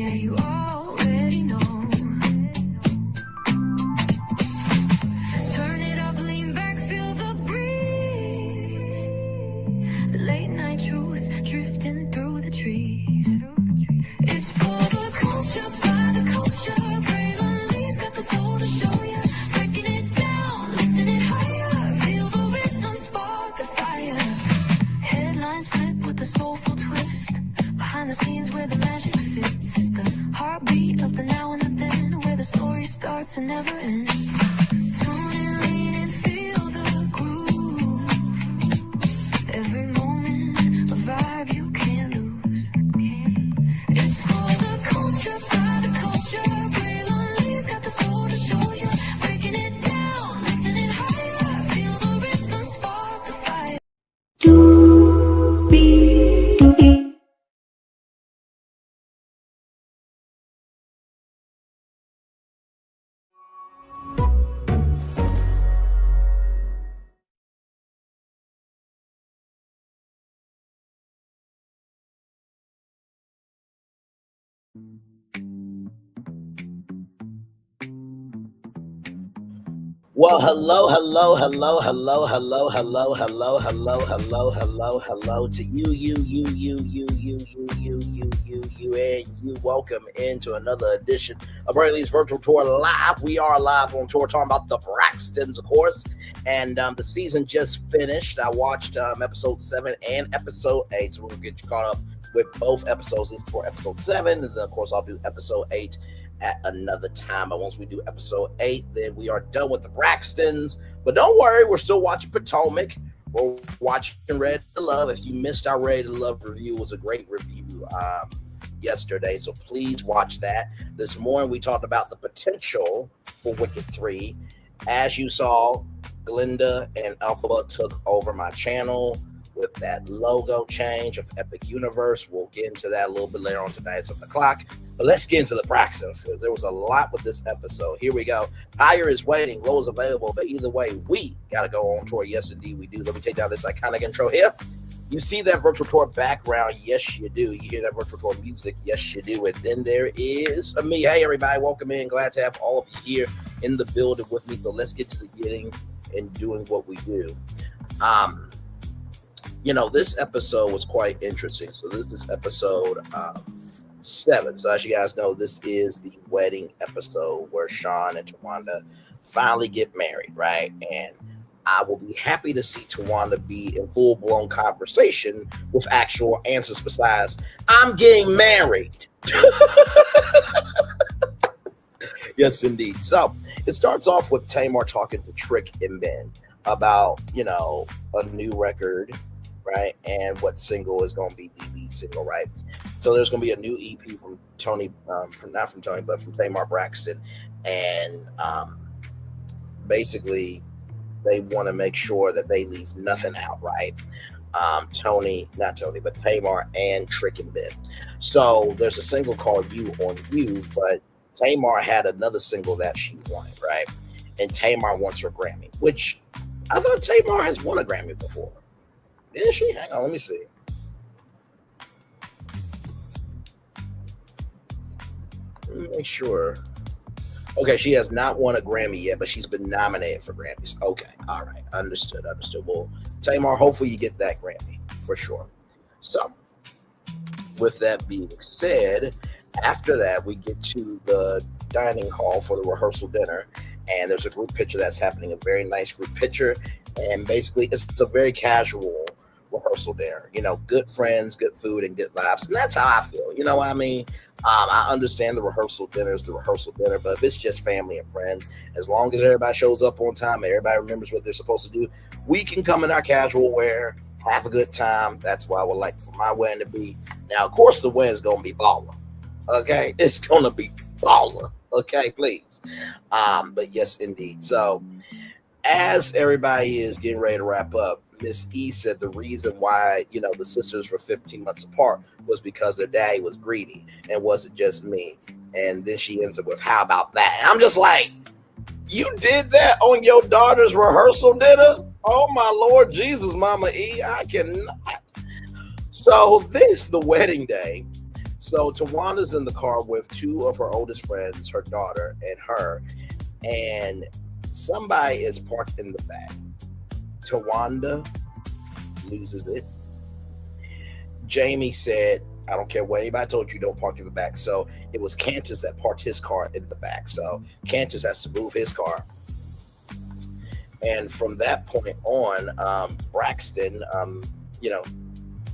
Yeah, you already know. Turn it up, lean back, feel the breeze. Late night truths drifting through the trees. It's for the culture, by the culture. Braylon got the soul to show ya. Breaking it down, lifting it higher. Feel the rhythm, spark the fire. Headlines flip with a soulful twist. Behind the scenes where the magic sits. It's the heartbeat of the now and the then, where the story starts and never ends. Tune in, lean and feel the groove. Every moment, a vibe you can't lose. It's for the culture, by the culture. Braylon got the soul to show you. Breaking it down, lifting it higher. Feel the rhythm, spark the fire. Well, hello to you, and you. Welcome into another edition of Braylon's Virtual Tour Live. We are live on tour talking about the Braxtons, of course, and the season just finished. I watched episode 7 and episode 8, so we'll get you caught up with both episodes. This is for episode 7, and then, of course, I'll do episode 8 at another time. But once we do episode 8, then we are done with the Braxtons. But don't worry, we're still watching Potomac. We're watching Ready to Love. If you missed our Ready to Love review, it was a great review yesterday, so please watch that. This morning we talked about the potential for Wicked 3. As you saw, Glinda and Alpha took over my channel with that logo change of Epic Universe. We'll get into that a little bit later on tonight at 7 o'clock. But let's get into the Braxtons, because there was a lot with this episode. Here we go. Higher is waiting, low is available, but either way, we got to go on tour. Yes, indeed, we do. Let me take down this iconic intro here. You see that virtual tour background? Yes, you do. You hear that virtual tour music? Yes, you do. And then there is me. Hey, everybody, welcome in. Glad to have all of you here in the building with me. So let's get to the getting and doing what we do. This episode was quite interesting. So this is episode 7. So as you guys know, this is the wedding episode where Sean and Towanda finally get married, right? And I will be happy to see Towanda be in full-blown conversation with actual answers besides, I'm getting married. Yes, indeed. So it starts off with Tamar talking to Trick and Ben about, a new record, right? And what single is going to be the lead single, right? So there's going to be a new EP from Tamar Braxton. And basically, they want to make sure that they leave nothing out, right? Tamar and Trick and Ben. So there's a single called You on You, but Tamar had another single that she wanted, right? And Tamar wants her Grammy, which I thought Tamar has won a Grammy before. Is she? Hang on, let me see. Let me make sure. Okay, she has not won a Grammy yet, but she's been nominated for Grammys. Okay, all right, understood. Well, Tamar, hopefully you get that Grammy for sure. So, with that being said, after that, we get to the dining hall for the rehearsal dinner, and there's a group picture that's happening, a very nice group picture, and basically it's a very casual rehearsal dinner. Good friends, good food, and good vibes, and that's how I feel. You know what I mean? I understand the rehearsal dinner is the rehearsal dinner, but if it's just family and friends, as long as everybody shows up on time and everybody remembers what they're supposed to do, we can come in our casual wear, have a good time. That's what I would like for my wedding to be. Now, of course, the wedding's going to be baller. Okay? It's going to be baller. Okay, please. But yes, indeed. So, as everybody is getting ready to wrap up, Miss E said the reason why, the sisters were 15 months apart was because their daddy was greedy and wasn't just me. And then she ends up with, how about that? I'm just like, you did that on your daughter's rehearsal dinner? Oh, my Lord Jesus, Mama E, I cannot. So this, the wedding day, So Tawanda's in the car with two of her oldest friends, her daughter and her, and somebody is parked in the back. Towanda loses it. Jamie said, I don't care what anybody told you, don't park in the back. So it was Cantus that parked his car in the back. So Cantus has to move his car. And from that point on, Braxton,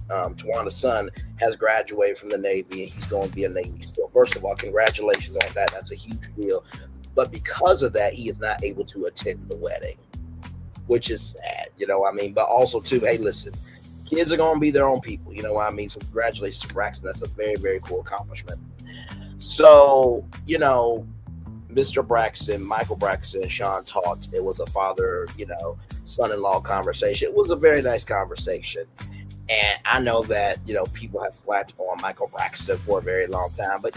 Tawanda's son, has graduated from the Navy and he's going to be a Navy SEAL. First of all, congratulations on that. That's a huge deal. But because of that, he is not able to attend the wedding, which is sad, But also, too, hey, listen, kids are going to be their own people, So congratulations to Braxton. That's a very, very cool accomplishment. So, Mr. Braxton, Michael Braxton, and Sean talked. It was a father, son-in-law conversation. It was a very nice conversation. And I know that, people have flagged on Michael Braxton for a very long time. But,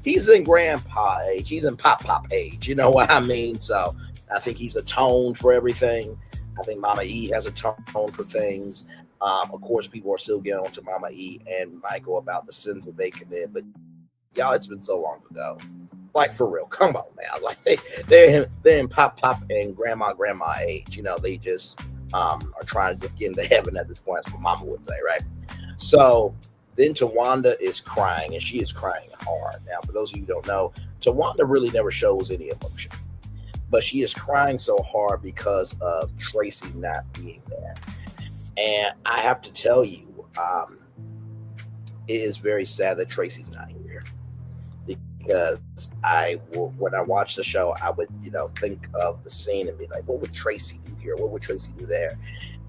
he's in grandpa age. He's in pop age. You know what I mean? So I think he's atoned for everything. I think Mama E has atoned for things. Of course, people are still getting on to Mama E and Michael about the sins that they commit. But, y'all, it's been so long ago. Like, for real, come on now. Like, they're in pop and grandma age. They just are trying to just get into heaven at this point, as my mama would say, right? So then Towanda is crying, and she is crying hard. Now, for those of you who don't know, Towanda really never shows any emotion. But she is crying so hard because of Tracy not being there. And I have to tell you, it is very sad that Tracy's not here. Because when I watch the show, I would, think of the scene and be like, what would Tracy do here? What would Tracy do there?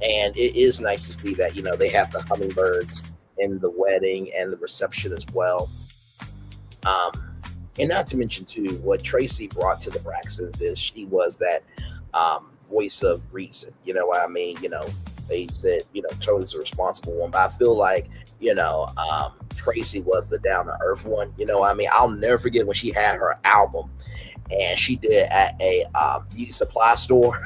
And it is nice to see that, they have the hummingbirds in the wedding and the reception as well. And not to mention, too, what Tracy brought to the Braxtons is she was that voice of reason. You know what I mean? They said, Tony's the responsible one. But I feel like, Tracy was the down-to-earth one. I'll never forget when she had her album and she did it at a beauty supply store.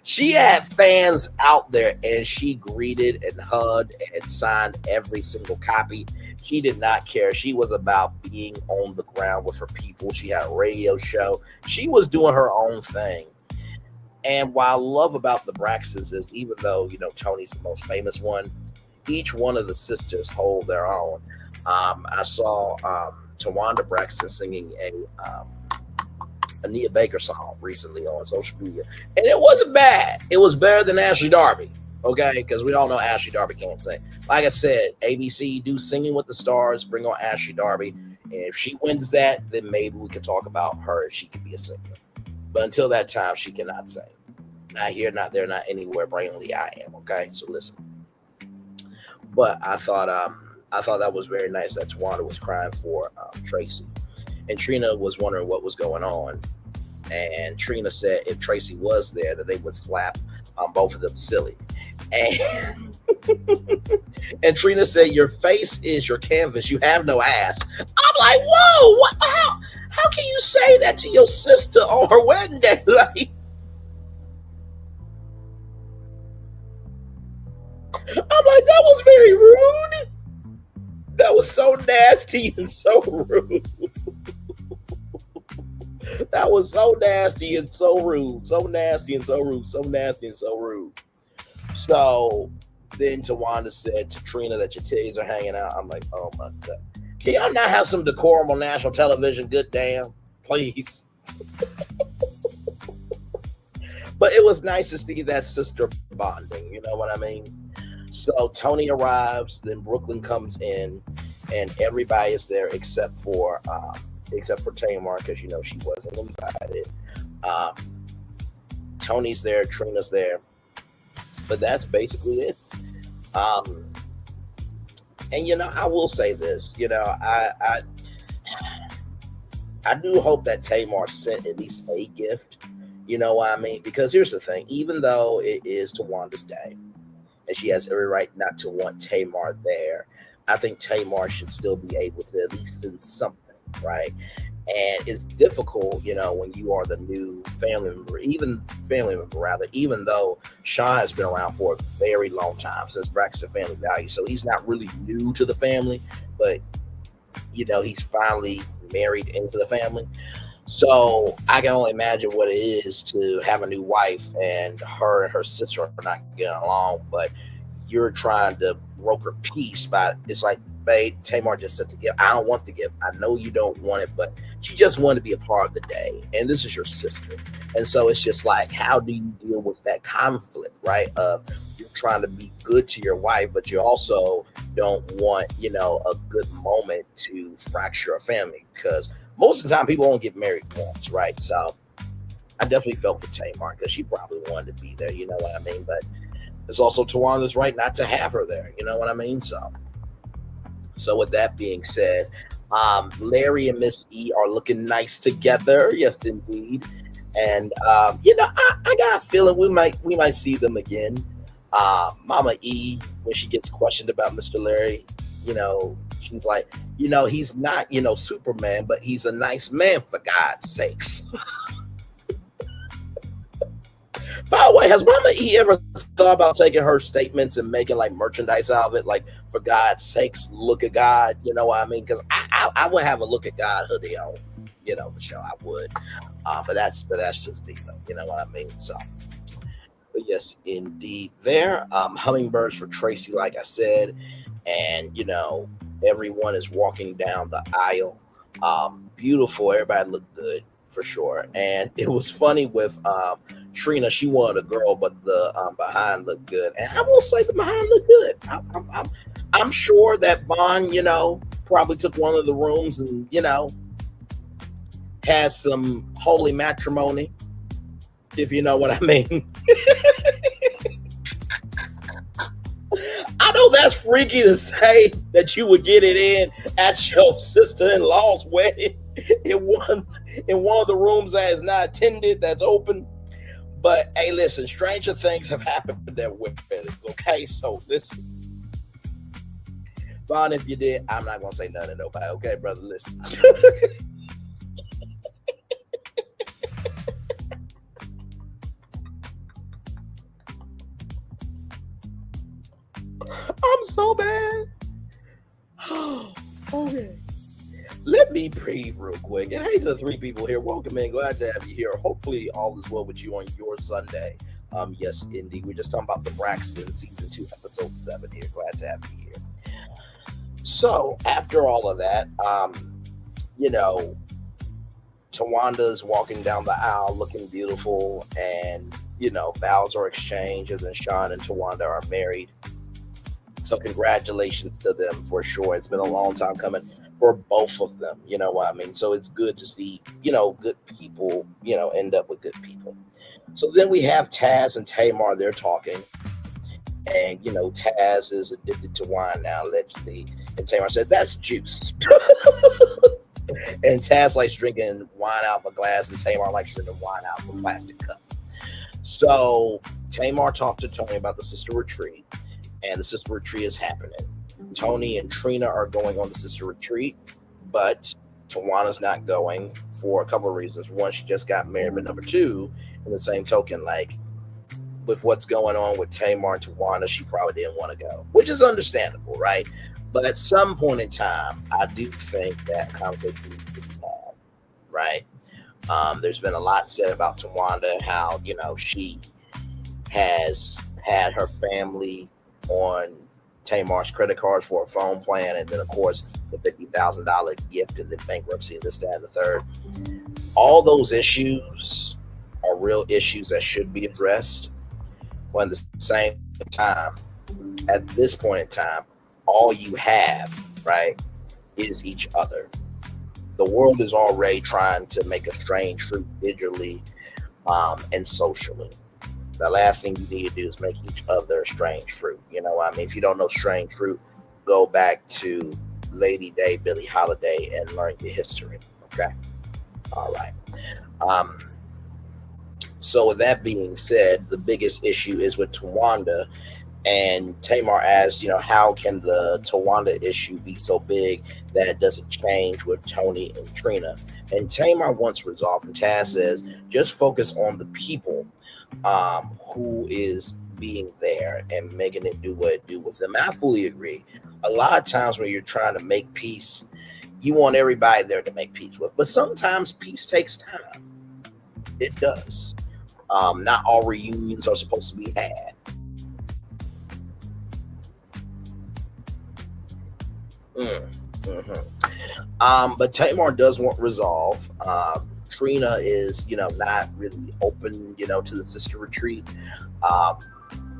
She had fans out there and she greeted and hugged and signed every single copy. She did not care. She was about being on the ground with her people. She had a radio show. She was doing her own thing. And what I love about the Braxtons is, even though, Tony's the most famous one, each one of the sisters hold their own. I saw Towanda Braxton singing a Anita Baker song recently on social media, and it wasn't bad. It was better than Ashley Darby, okay? Because we all know Ashley Darby can't sing. Like I said, ABC, do Singing with the Stars, bring on Ashley Darby, and if she wins that, then maybe we can talk about her if she can be a singer. But until that time, she cannot sing. Not here, not there, not anywhere. Brainly, I am, okay? So listen. But I thought that was very nice that Towanda was crying for Tracy. And Trina was wondering what was going on. And Trina said if Tracy was there, that they would slap both of them silly. And, and Trina said, your face is your canvas. You have no ass. I'm like, whoa, what? How can you say that to your sister on her wedding day? Like, I'm like, that was very rude. That was so nasty and so rude. That was so nasty and so rude. So nasty and so rude. So nasty and so rude. So then Towanda said to Trina that your titties are hanging out. I'm like, oh my God. Can y'all not have some decorum on national television? Good damn. Please. But it was nice to see that sister bonding. You know what I mean? So Tony arrives, then Brooklyn comes in, and everybody is there except for Tamar, because she wasn't invited. Tony's there, Trina's there, but that's basically it. And I will say this, I do hope that Tamar sent at least a gift. You know what I mean? Because here's the thing: even though it is Tawanda's day, and she has every right not to want Tamar there, I think Tamar should still be able to at least send something, right? And it's difficult, when you are the new family member, even though Sean has been around for a very long time since Braxton Family Value. So he's not really new to the family, but he's finally married into the family. So I can only imagine what it is to have a new wife and her sister are not getting along, but you're trying to broker peace by it's like, babe, Tamar just said to give. I don't want the gift. I know you don't want it, but she just wanted to be a part of the day. And this is your sister. And so it's just like, how do you deal with that conflict, right? Of you're trying to be good to your wife, but you also don't want, a good moment to fracture a family because most of the time people won't get married once, right? So I definitely felt for Tamar because she probably wanted to be there, you know what I mean? But it's also Tawanda's right not to have her there, you know what I mean? So with that being said, Larry and Miss E are looking nice together, yes indeed. And I got a feeling we might see them again. Mama E, when she gets questioned about Mr. Larry, she's like, he's not, Superman, but he's a nice man for God's sakes. By the way, has Mama E ever thought about taking her statements and making like merchandise out of it? Like, for God's sakes, look at God. You know what I mean? Because I would have a look at God hoodie on. Michelle, I would. But that's just me, though. You know what I mean? So, but yes, indeed. There, hummingbirds for Tracy, like I said, and everyone is walking down the aisle. Beautiful. Everybody looked good for sure. And it was funny with Trina. She wanted a girl, but the behind looked good. And I will say the behind looked good. I'm sure that Vaughn, probably took one of the rooms and had some holy matrimony, if you know what I mean. I know that's freaky to say that you would get it in at your sister-in-law's wedding in one of the rooms that is not attended, that's open. But hey, listen, stranger things have happened at weddings, okay? So listen. Vaughn, if you did, I'm not gonna say nothing to nobody, okay, brother? Listen. I'm so bad. Okay. Let me breathe real quick. And hey to the three people here. Welcome in. Glad to have you here. Hopefully all is well with you on your Sunday. Yes, indeed. We're just talking about the Braxtons season 2, episode 7 here. Glad to have you here. So after all of that, Tawanda's walking down the aisle looking beautiful, and vows are exchanged, and then Sean and Towanda are married. So congratulations to them for sure. It's been a long time coming for both of them. You know what I mean? So it's good to see, good people, end up with good people. So then we have Taz and Tamar. They're talking. And, Taz is addicted to wine now, allegedly. And Tamar said, that's juice. And Taz likes drinking wine out of a glass, and Tamar likes drinking wine out of a plastic cup. So Tamar talked to Tony about the sister retreat. And the sister retreat is happening. Tony and Trina are going on the sister retreat, but Tawanda's not going for a couple of reasons. One, she just got married, but number two, in the same token, like with what's going on with Tamar and Towanda, she probably didn't want to go, which is understandable, right? But at some point in time, I do think that conversation needs to be had, right? There's been a lot said about Towanda, how she has had her family on Tamar's credit cards for a phone plan, and then of course the $50,000 gift and the bankruptcy and this, that, and the third. All those issues are real issues that should be addressed. When at the same time, at this point in time, all you have, right, is each other. The world is already trying to make a strange fruit digitally and socially. The last thing you need to do is make each other strange fruit. You know what I mean? If you don't know strange fruit, go back to Lady Day, Billie Holiday, and learn your history. Okay? All right. So with that being said, the biggest issue is with Towanda. And Tamar asked, how can the Towanda issue be so big that it doesn't change with Tony and Trina? And Tamar wants resolve. And Taz says, just focus on the people who is being there and making it do what it do with them. I fully agree. A lot of times when you're trying to make peace, you want everybody there to make peace with, but sometimes peace takes time. It does. Not all reunions are supposed to be had. Mm, but Tamar does want resolve. Trina is, not really open, to the sister retreat. Um,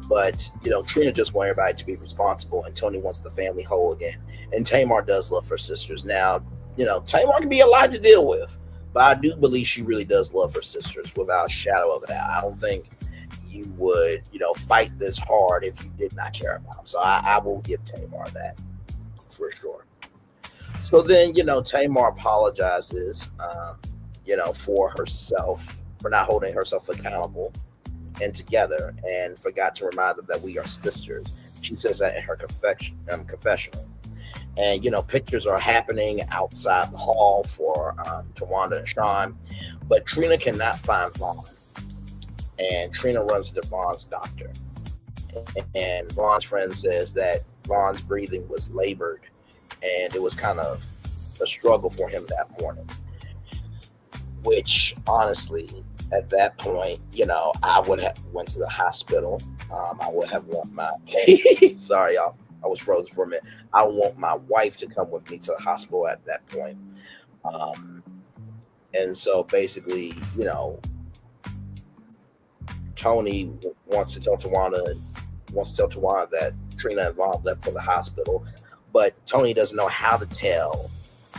but Trina just wants everybody to be responsible, and Tony wants the family whole again. And Tamar does love her sisters. Now, Tamar can be a lot to deal with, but I do believe she really does love her sisters without a shadow of a doubt. I don't think you would, fight this hard if you did not care about them. So I will give Tamar that for sure. So then, Tamar apologizes, for herself, for not holding herself accountable and together, and forgot to remind them that we are sisters. She says that in her confessional. And, pictures are happening outside the hall for Towanda and Sean, but Trina cannot find Vaughn. And Trina runs to Vaughn's doctor. And Vaughn's friend says that Vaughn's breathing was labored, and it was kind of a struggle for him that morning. Which, honestly, at that point, I would have went to the hospital. I would have want my sorry, y'all, I was frozen for a minute. I want my wife to come with me to the hospital at that point. And so basically, Tony wants to tell Towanda that Trina and Vaughn left for the hospital, but Tony doesn't know how to tell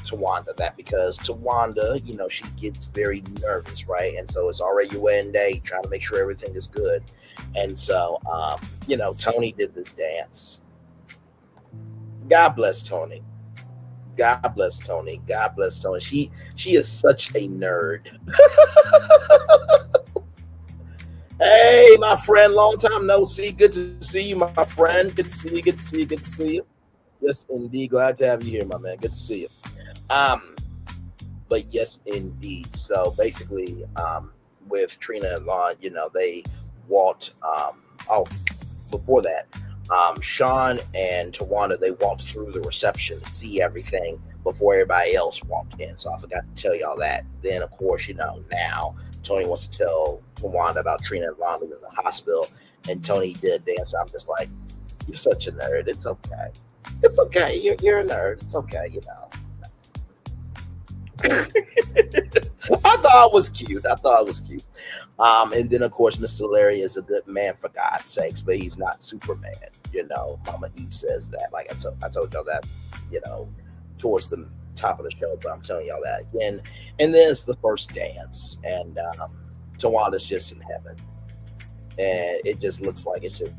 Towanda that, because Towanda, she gets very nervous, right? And so it's already your wedding day, trying to make sure everything is good. And so, Tony did this dance. God bless Tony. God bless Tony. God bless Tony. She is such a nerd. Hey, my friend, long time no see. Good to see you, my friend. Good to see you. Good to see you. Good to see you. Yes, indeed. Glad to have you here, my man. Good to see you. But yes, indeed. So basically, with Trina and Vaughn, they walked. Before that, Sean and Towanda, they walked through the reception to see everything before everybody else walked in. So I forgot to tell y'all that. Then, of course, now Tony wants to tell Towanda about Trina and Vaughn leaving the hospital, and Tony did dance. I'm just like, you're such a nerd. It's okay. It's okay. You're a nerd. It's okay. I thought it was cute. And then, of course, Mr. Larry is a good man, for God's sakes, but he's not Superman. Mama E says that. Like I told y'all that, towards the top of the show, but I'm telling y'all that again. And then it's the first dance, and Tawanda's just in heaven. And it just looks like it's just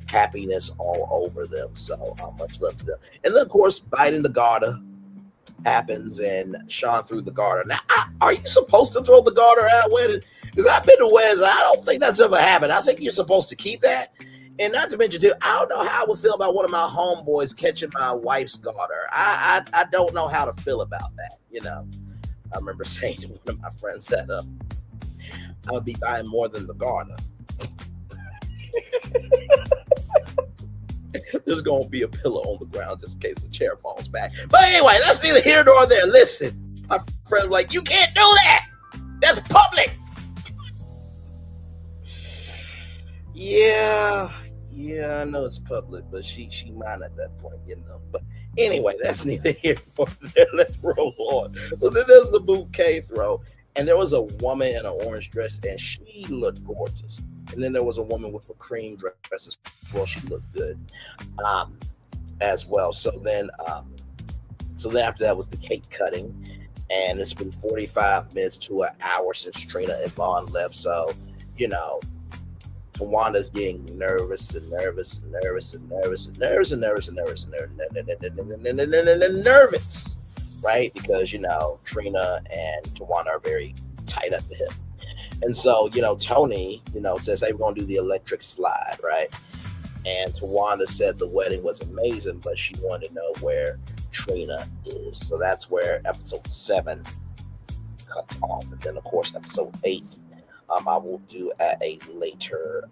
happiness all over them. So much love to them. And then, of course, biting the garter happens, and Sean threw the garter. Now, are you supposed to throw the garter at a wedding? Because I've been to weddings, I don't think that's ever happened. I think you're supposed to keep that. And not to mention, too, I don't know how I would feel about one of my homeboys catching my wife's garter. I don't know how to feel about that. I remember saying to one of my friends that I would be buying more than the garter. There's going to be a pillow on the ground just in case the chair falls back. But anyway, that's neither here nor there. Listen, my friend was like, you can't do that. That's public. Yeah, I know it's public, but she mine at that point, But anyway, that's neither here nor there. Let's roll on. So then there's the bouquet throw, and there was a woman in an orange dress, and she looked gorgeous. And then there was a woman with a cream dress as well. She looked good as well. So then after that was the cake cutting, and it's been 45 minutes to an hour since Trina and Vaughn left. So, Tawanda's getting nervous, right? Because, Trina and Towanda are very tight at the hip. And so, Tony, says, hey, we're going to do the electric slide, right? And Towanda said the wedding was amazing, but she wanted to know where Trina is. So that's where episode 7 cuts off. And then, of course, episode 8 I will do at a later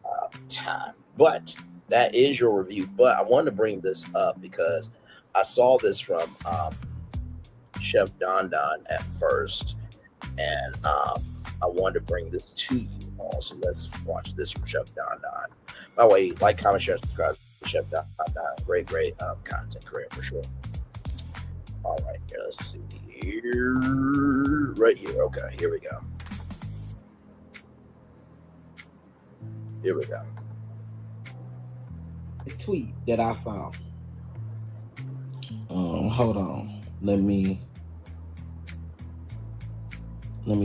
time. But that is your review. But I wanted to bring this up because I saw this from Chef Don Don at first, and I wanted to bring this to you all. So let's watch this from Chef Don Don. By the way, like, comment, share, subscribe to Chef Don Don. Great content creator for sure. All right, here, let's see here. Right here. Okay, here we go. Here we go. Tweet that I saw. Hold on. Let me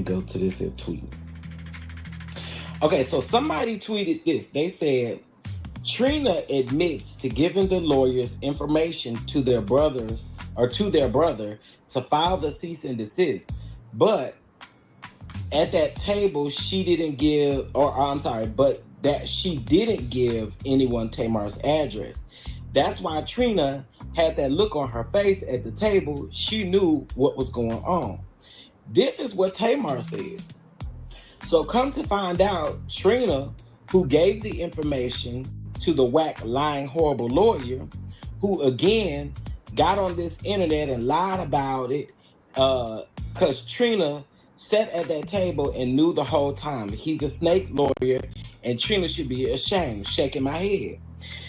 go to this here tweet. Okay, so somebody tweeted this. They said, Trina admits to giving the lawyers information to their brothers or to their brother to file the cease and desist. But at that table, she didn't give, but that she didn't give anyone Tamar's address. That's why Trina had that look on her face at the table. She knew what was going on. This is what Tamar said. So come to find out, Trina, who gave the information to the whack, lying, horrible lawyer, who again got on this internet and lied about it, because Trina sat at that table and knew the whole time. He's a snake lawyer, and Trina should be ashamed, shaking my head.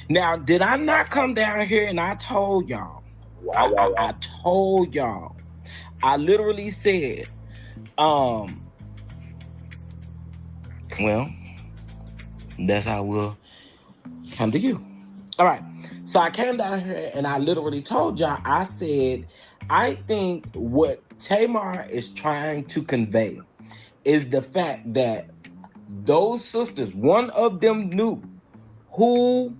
Now, did I not come down here and I told y'all? I told y'all. I literally said, well, that's how we'll come to you. All right. So I came down here and I literally told y'all, I said, I think what Tamar is trying to convey is the fact that those sisters, one of them knew who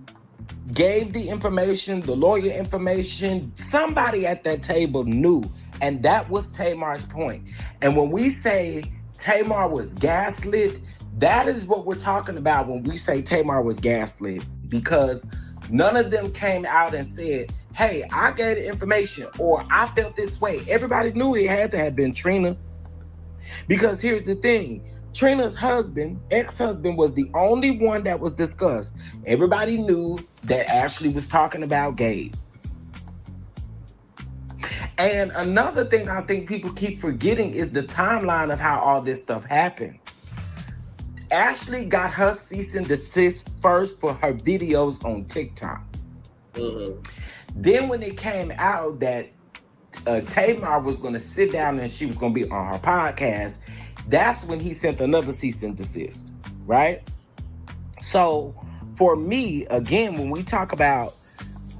gave the information, the lawyer information. Somebody at that table knew, and that was Tamar's point. And when we say Tamar was gaslit, that is what we're talking about when we say Tamar was gaslit, because none of them came out and said, hey, I gave the information, or I felt this way. Everybody knew it had to have been Trina. Because here's the thing. Trina's husband, ex-husband, was the only one that was discussed. Everybody knew that Ashley was talking about Gabe. And another thing I think people keep forgetting is the timeline of how all this stuff happened. Ashley got her cease and desist first for her videos on TikTok. Mm-hmm. Then when it came out that Tamar was going to sit down and she was going to be on her podcast, that's when he sent another cease and desist, right? So for me, again, when we talk about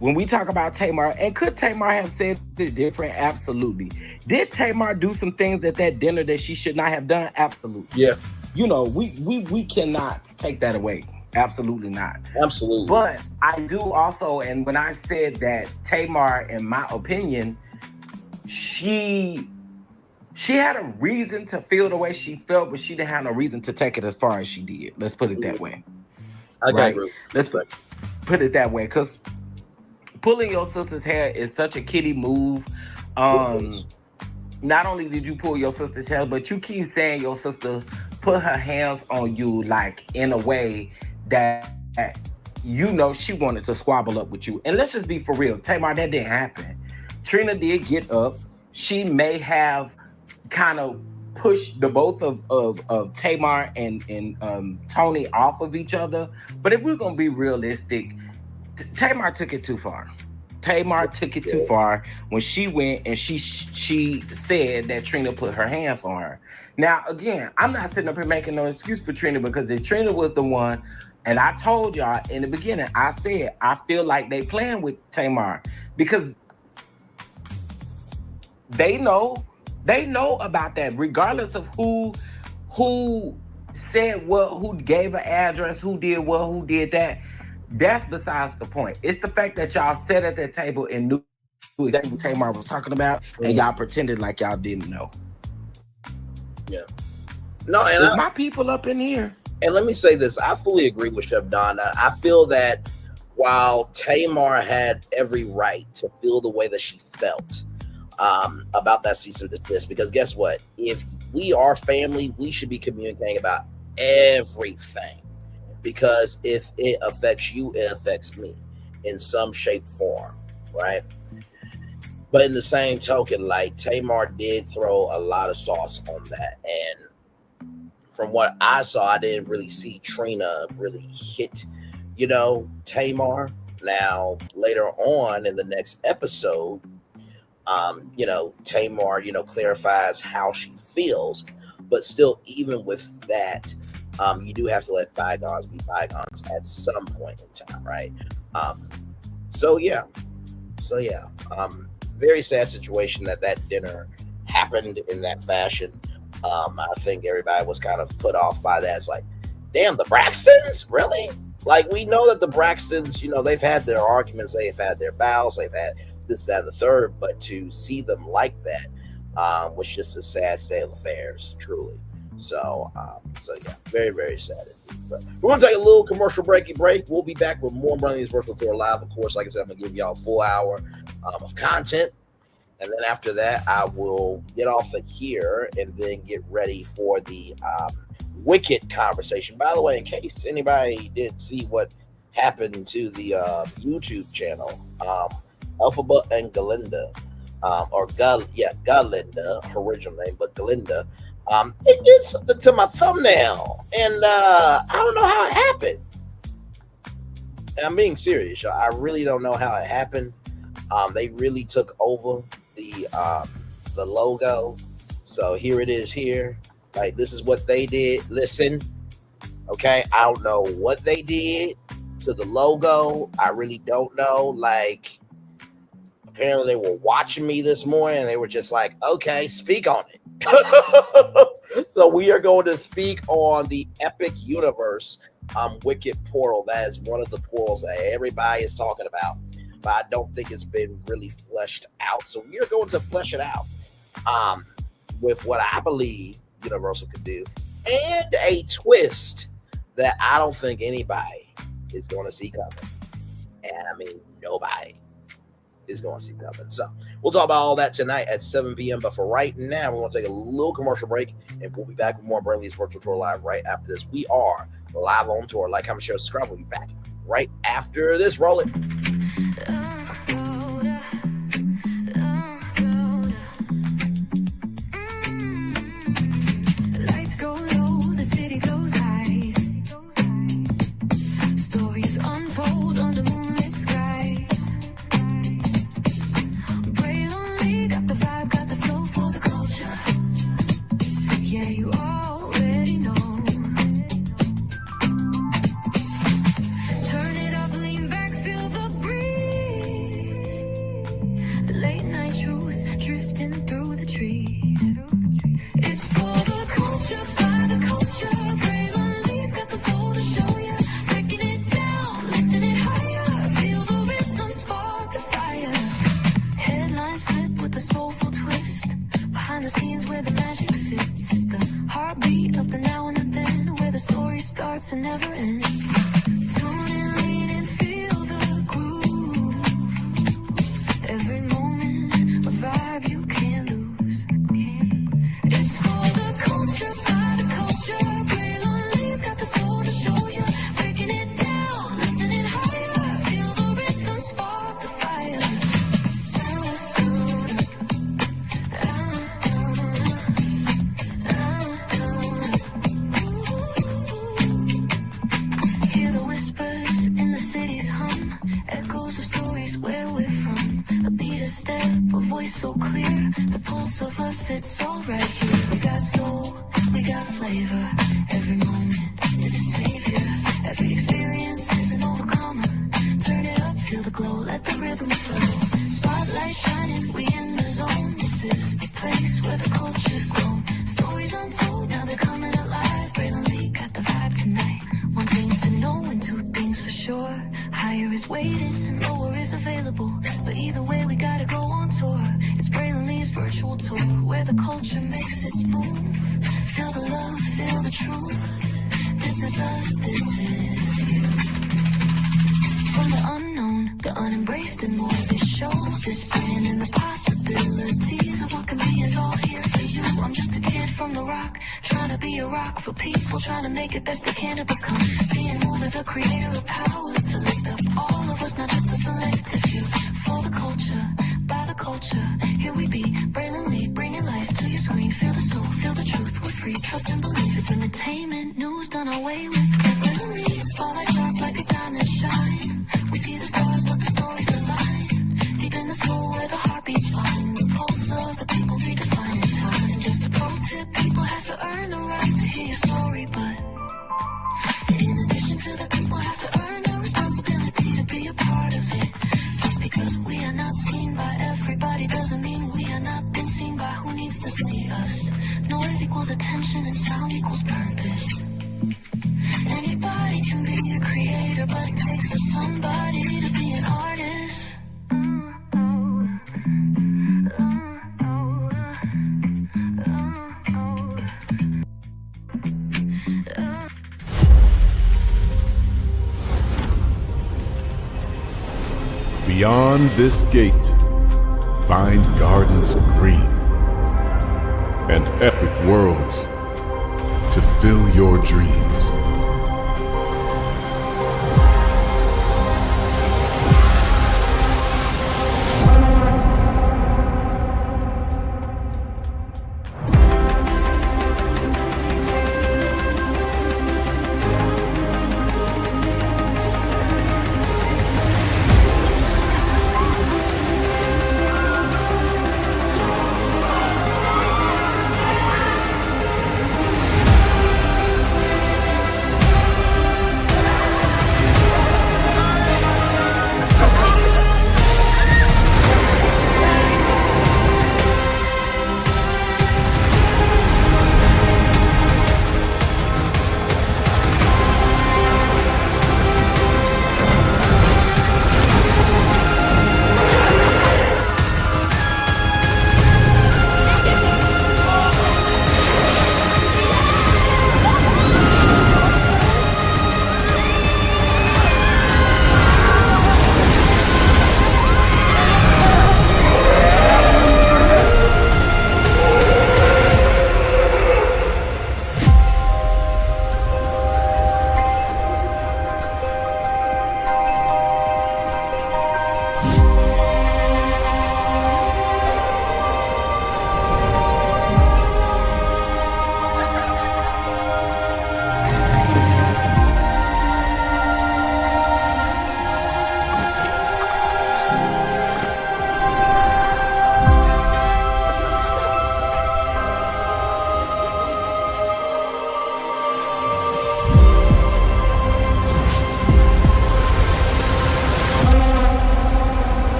Tamar, and could Tamar have said it different? Absolutely. Did Tamar do some things at that dinner that she should not have done? Absolutely. Yeah. You know, we cannot take that away. Absolutely not. Absolutely. But I do also, and when I said that Tamar, in my opinion, she had a reason to feel the way she felt, but she didn't have no reason to take it as far as she did. Let's put it that way. Right? Let's put it that way, because pulling your sister's hair is such a kiddie move. Not only did you pull your sister's hair, but you keep saying your sister put her hands on you, like in a way that you know she wanted to squabble up with you. And let's just be for real, Tamar, that didn't happen. Trina did get up. She may have kind of pushed the both of Tamar and Tony off of each other. But if we're gonna be realistic, Tamar took it too far. Tamar took it too far when she went and she said that Trina put her hands on her. Now, again, I'm not sitting up here making no excuse for Trina, because if Trina was the one, and I told y'all in the beginning, I said, I feel like they playing with Tamar, because they know about that, regardless of who said what, who gave an address, who did what, who did that. That's besides the point. It's the fact that y'all sat at that table and knew exactly what Tamar was talking about, and y'all pretended like y'all didn't know. Yeah. No, and it's my people up in here. And let me say this. I fully agree with Chef Don. I feel that while Tamar had every right to feel the way that she felt about that cease and desist, because guess what? If we are family, we should be communicating about everything. Because if it affects you, it affects me in some shape, form, right? But in the same token, like Tamar did throw a lot of sauce on that. And from what I saw, I didn't really see Trina really hit, Tamar. Now, later on in the next episode, Tamar, clarifies how she feels. But still, even with that, you do have to let bygones be bygones at some point in time, right? So yeah. Very sad situation that dinner happened in that fashion. I think everybody was kind of put off by that. It's like, damn, the Braxtons, really? Like, we know that the Braxtons, they've had their arguments, they've had their battles, they've had this, that, and the third, but to see them like that was just a sad state of affairs, truly. So yeah, very, very sad. So we're going to take a little commercial break. We'll be back with more Brotherly's Virtual Tour Live. Of course, like I said, I'm going to give y'all a full hour of content. And then after that, I will get off of here and then get ready for the Wicked conversation. By the way, in case anybody didn't see what happened to the YouTube channel, Elphaba and Galinda, Galinda, her original name, but Galinda, it did something to my thumbnail, and I don't know how it happened. And I'm being serious, y'all. I really don't know how it happened. They really took over the logo. So here it is here. Like, this is what they did. Listen, okay, I don't know what they did to the logo. I really don't know. Like, apparently they were watching me this morning and they were just like, okay, speak on it. So we are going to speak on the Epic Universe Wicked portal. That is one of the portals that everybody is talking about, but I don't think it's been really fleshed out. So we are going to flesh it out with what I believe Universal could do, and a twist that I don't think anybody is going to see coming. And I mean, nobody is going to see coming. So we'll talk about all that tonight at 7 p.m. But for right now, we're going to take a little commercial break, and we'll be back with more Brotherly's Virtual Tour Live right after this. We are live on tour. Like, comment, share, subscribe. We'll be back right after this. Roll it. Trying wanna be a rock for people trying to make it best they can to become. Being moved as a creator of power to lift up all of us, not just a selective few. For the culture, by the culture, here we be, brilliantly bringing life to your screen. Feel the soul, feel the truth, we're free, trust and believe. It's entertainment, news done away with. Brilliantly, spotlight sharp like a diamond shine. We see the stars, but the stories align. Deep in the soul where the heartbeats find. The pulse of the people redefining time. And just a pro tip, people have to earn the right to hear your story, but in addition to that, people have to earn the responsibility to be a part of it. Just because we are not seen by everybody doesn't mean we are not been seen by who needs to see us. Noise equals attention and sound equals purpose. Anybody can be a creator, but it takes somebody to be an artist. Beyond this gate, find gardens green and epic worlds to fill your dreams.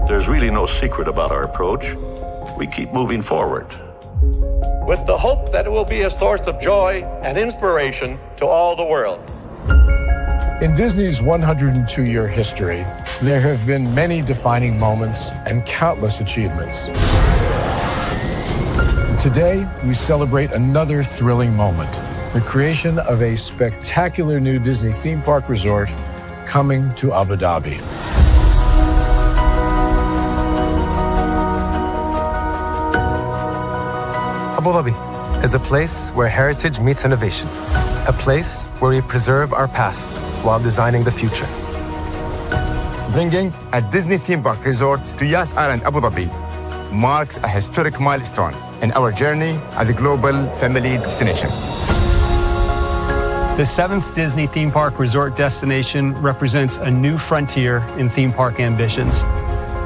There's really no secret about our approach. We keep moving forward, with the hope that it will be a source of joy and inspiration to all the world. In Disney's 102-year history, there have been many defining moments and countless achievements. Today, we celebrate another thrilling moment, the creation of a spectacular new Disney theme park resort coming to Abu Dhabi. Abu Dhabi is a place where heritage meets innovation, a place where we preserve our past while designing the future. Bringing a Disney theme park resort to Yas Island, Abu Dhabi marks a historic milestone in our journey as a global family destination. The 7th Disney theme park resort destination represents a new frontier in theme park ambitions.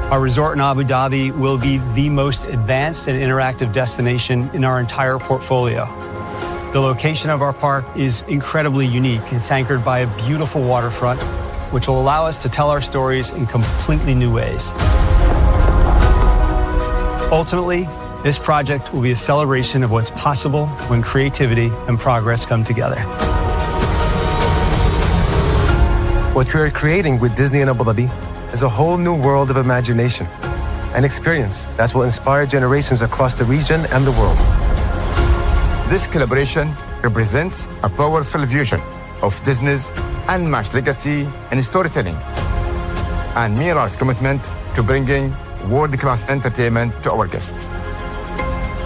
Our resort in Abu Dhabi will be the most advanced and interactive destination in our entire portfolio. The location of our park is incredibly unique. It's anchored by a beautiful waterfront, which will allow us to tell our stories in completely new ways. Ultimately, this project will be a celebration of what's possible when creativity and progress come together. What we are creating with Disney in Abu Dhabi is a whole new world of imagination and experience that will inspire generations across the region and the world. This collaboration represents a powerful fusion of Disney's unmatched legacy in storytelling and Mirar's commitment to bringing world-class entertainment to our guests.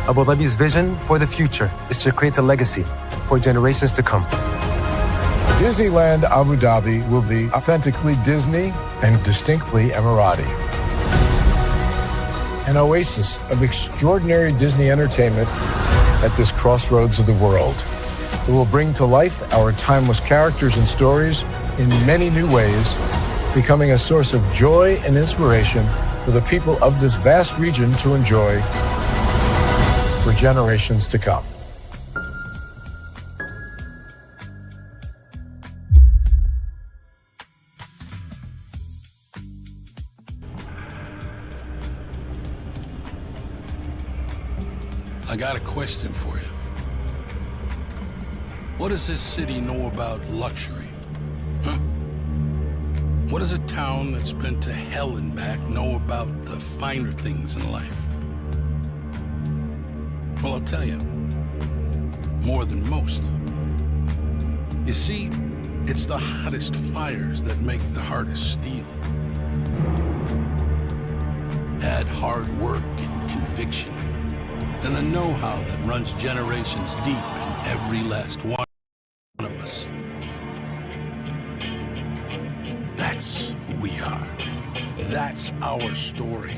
Abu Dhabi's vision for the future is to create a legacy for generations to come. Disneyland Abu Dhabi will be authentically Disney and distinctly Emirati. An oasis of extraordinary Disney entertainment at this crossroads of the world. It will bring to life our timeless characters and stories in many new ways, becoming a source of joy and inspiration for the people of this vast region to enjoy for generations to come. I got a question for you. What does this city know about luxury? Huh? What does a town that's been to hell and back know about the finer things in life? Well, I'll tell you, more than most. You see, it's the hottest fires that make the hardest steel. Add hard work and conviction, and the know-how that runs generations deep in every last one of us. That's who we are. That's our story.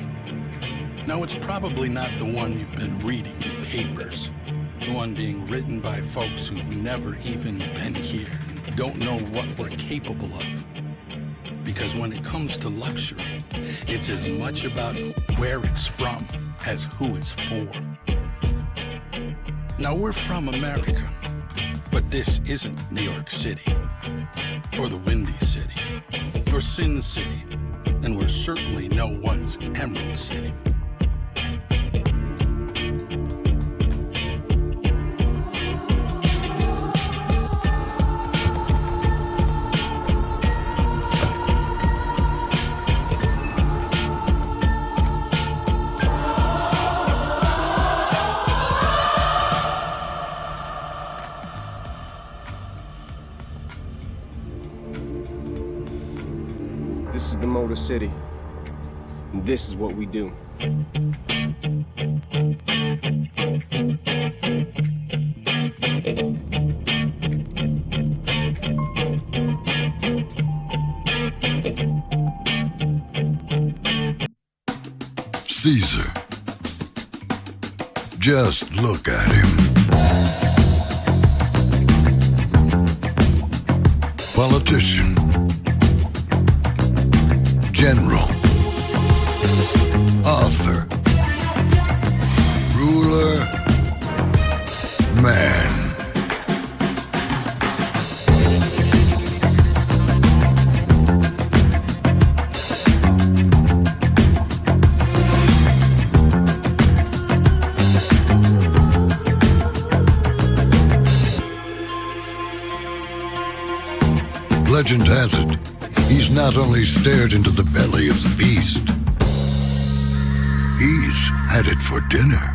Now, it's probably not the one you've been reading in papers, the one being written by folks who've never even been here and don't know what we're capable of. Because when it comes to luxury, it's as much about where it's from as who it's for. Now, we're from America, but this isn't New York City, or the Windy City, or Sin City, and we're certainly no one's Emerald City. This is the Motor City, and this is what we do. Caesar. Just look at him. Politician. General, author, ruler, man. Legend has it, he's not only stared into the belly of the beast, he's had it for dinner.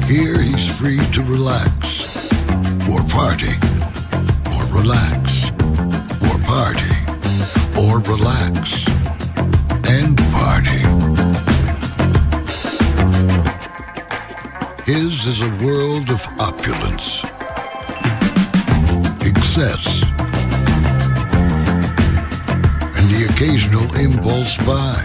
Here he's free to relax, or party, or relax, or party, or relax, and party. His is a world of opulence, excess, and the occasional impulse buy.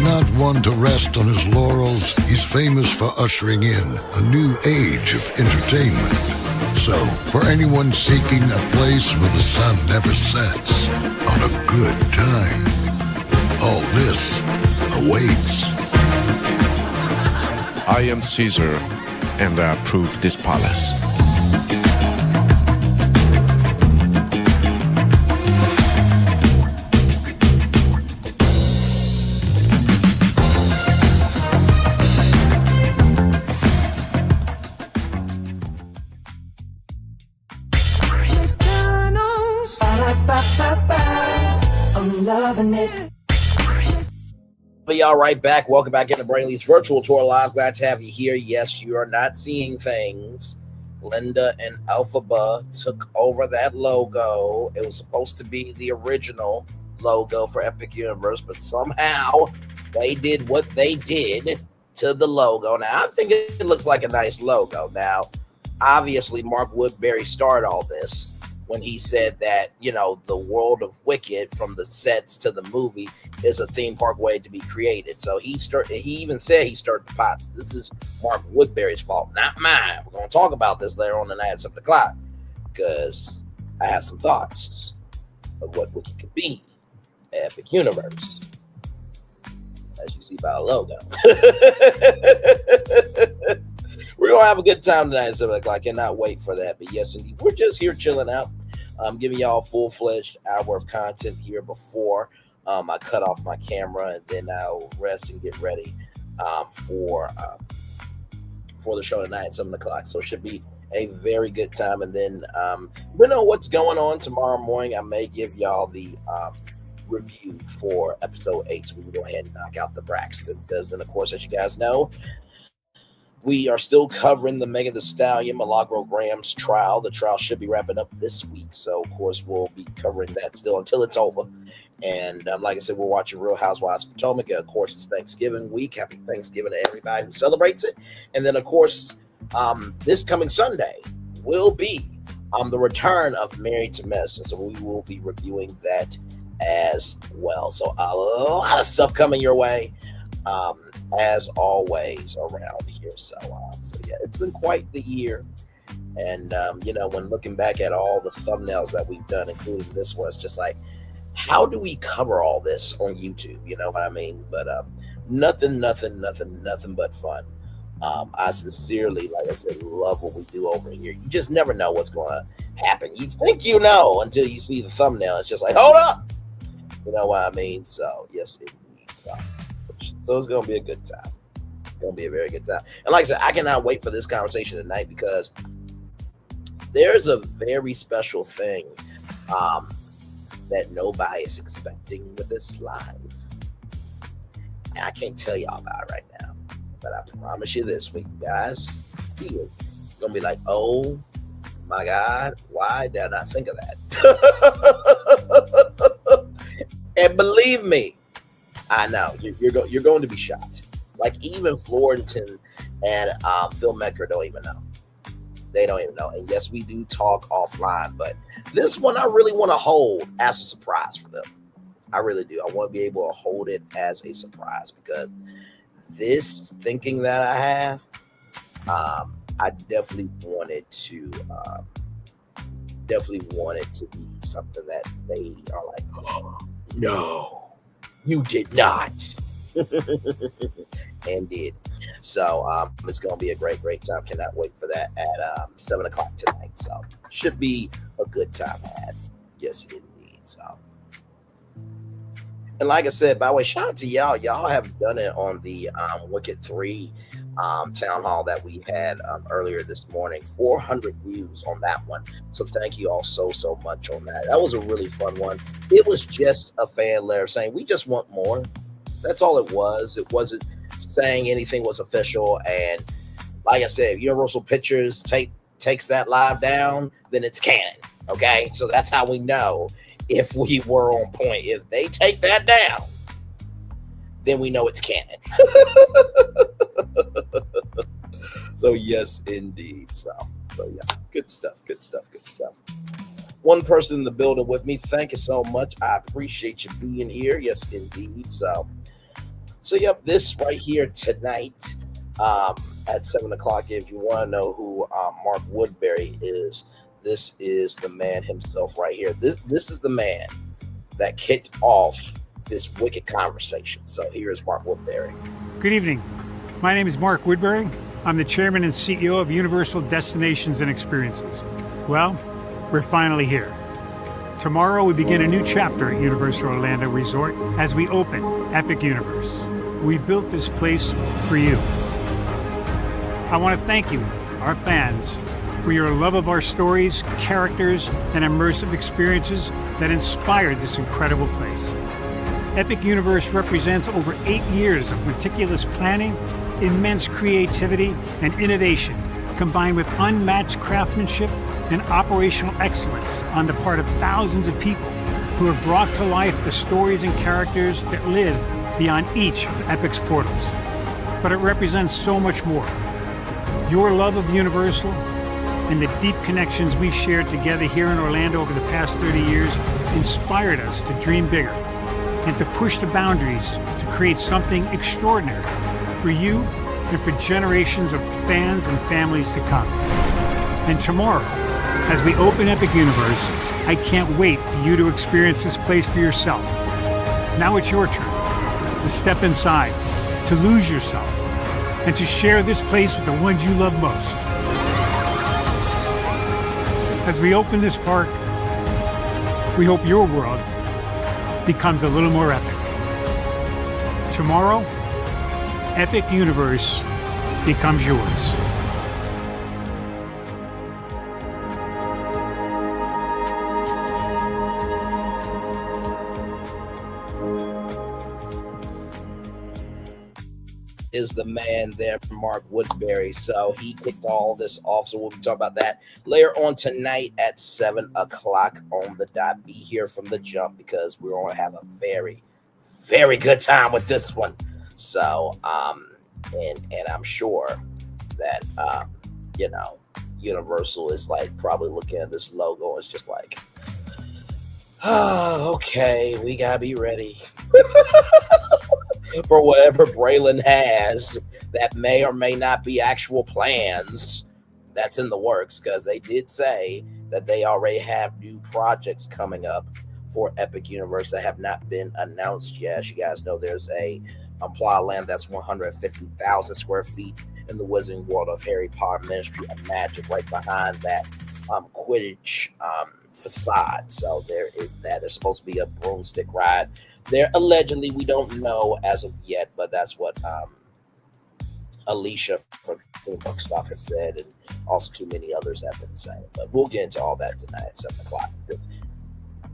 Not one to rest on his laurels, he's famous for ushering in a new age of entertainment. So, for anyone seeking a place where the sun never sets on a good time, all this awaits. I am Caesar, and I approve this palace. I'm loving it. Y'all right back. Welcome back into Brainley's virtual tour live. Glad to have you here. Yes, you are not seeing things. Linda and Alphaba took over that logo. It was supposed to be the original logo for Epic Universe, but somehow they did what they did to the logo. Now, I think it looks like a nice logo. Now, obviously, Mark Woodbury started all this when he said that, you know, the world of Wicked, from the sets to the movie, is a theme park way to be created. So he even said he started the pot. This is Mark Woodbury's fault, not mine. We're going to talk about this later on tonight at 7 o'clock, because I have some thoughts of what Wicked could be, Epic Universe, as you see by the logo. We're going to have a good time tonight at 7 o'clock. I cannot wait for that. But yes, indeed, we're just here chilling out. I'm giving y'all a full-fledged hour of content here before I cut off my camera, and then I'll rest and get ready for the show tonight at 7 o'clock. So it should be a very good time. And then we know what's going on tomorrow morning. I may give y'all the review for episode 8. So we can go ahead and knock out the Braxtons. Because then, of course, as you guys know, we are still covering the Megan Thee Stallion Milagro Graham's trial. The trial should be wrapping up this week. So, of course, we'll be covering that still until it's over. And like I said, we're watching Real Housewives of Potomac. Of course, it's Thanksgiving week. Happy Thanksgiving to everybody who celebrates it. And then, of course, this coming Sunday will be the return of Married to Medicine. So we will be reviewing that as well. So a lot of stuff coming your way, as always, around here. So yeah, it's been quite the year. And, you know, when looking back at all the thumbnails that we've done, including this one, it's just like, how do we cover all this on YouTube? You know what I mean? But nothing but fun. I sincerely, like I said, love what we do over here. You just never know what's going to happen. You think you know until you see the thumbnail. It's just like, hold up. You know what I mean? So, yes, it needs. So it's going to be a good time. It's going to be a very good time. And like I said, I cannot wait for this conversation tonight, because there's a very special thing that nobody is expecting with this live. And I can't tell y'all about it right now, but I promise you this, when you guys see it, you're going to be like, oh my God, why did I not think of that? And believe me, I know you're going to be shocked. Like, even Florentin and Filmmaker don't even know. They don't even know. And yes, we do talk offline, but this one I really want to hold as a surprise for them. I really do. I want to be able to hold it as a surprise, because this thinking that I have, I definitely want it to be something that they are like, oh, no, you did not. And did. So it's going to be a great time. Cannot wait for that at 7 o'clock tonight. So should be a good time at. Yes, indeed. So, and like I said, by the way, shout out to y'all. Y'all have done it on the Wicked 3 town hall that we had earlier this morning. 400 views on that one. So thank you all so much on that. That was a really fun one. It was just a fan letter saying, we just want more. That's all it was. It wasn't saying anything was official. And like I said, if Universal Pictures takes that live down, then it's canon. Okay, so that's how we know if we were on point. If they take that down, then we know it's canon. So yes, indeed. So yeah, good stuff. One person in the building with me. Thank you so much. I appreciate you being here. Yes, indeed. So yep, this right here tonight at 7:00. If you want to know who Mark Woodbury is, this is the man himself right here. This is the man that kicked off this wicked conversation. So here is Mark Woodbury. Good evening. My name is Mark Woodbury. I'm the chairman and CEO of Universal Destinations and Experiences. Well, we're finally here. Tomorrow we begin a new chapter at Universal Orlando Resort as we open Epic Universe. We built this place for you. I want to thank you, our fans, for your love of our stories, characters, and immersive experiences that inspired this incredible place. Epic Universe represents over 8 years of meticulous planning, immense creativity, and innovation, combined with unmatched craftsmanship and operational excellence on the part of thousands of people who have brought to life the stories and characters that live beyond each of Epic's portals. But it represents so much more. Your love of Universal and the deep connections we've shared together here in Orlando over the past 30 years inspired us to dream bigger and to push the boundaries to create something extraordinary for you and for generations of fans and families to come. And tomorrow, as we open Epic Universe, I can't wait for you to experience this place for yourself. Now it's your turn to step inside, to lose yourself, and to share this place with the ones you love most. As we open this park, we hope your world becomes a little more epic. Tomorrow, Epic Universe becomes yours. Is the man there, Mark Woodbury. So he kicked all this off. So we'll be talking about that later on tonight at 7:00 on the dot. Be here from the jump because we're going to have a very, very good time with this one. So, and I'm sure that, Universal is like probably looking at this logo. It's just like, oh, okay, we got to be ready. For whatever Braylon has that may or may not be actual plans that's in the works, because they did say that they already have new projects coming up for Epic Universe that have not been announced yet. As you guys know, there's a plot of land that's 150,000 square feet in the Wizarding World of Harry Potter Ministry of Magic, right behind that Quidditch facade. So there is that. There's supposed to be a broomstick ride there. Allegedly, we don't know as of yet, but that's what Alicia from Theme Park Stock has said, and also too many others have been saying. But we'll get into all that tonight at 7:00 with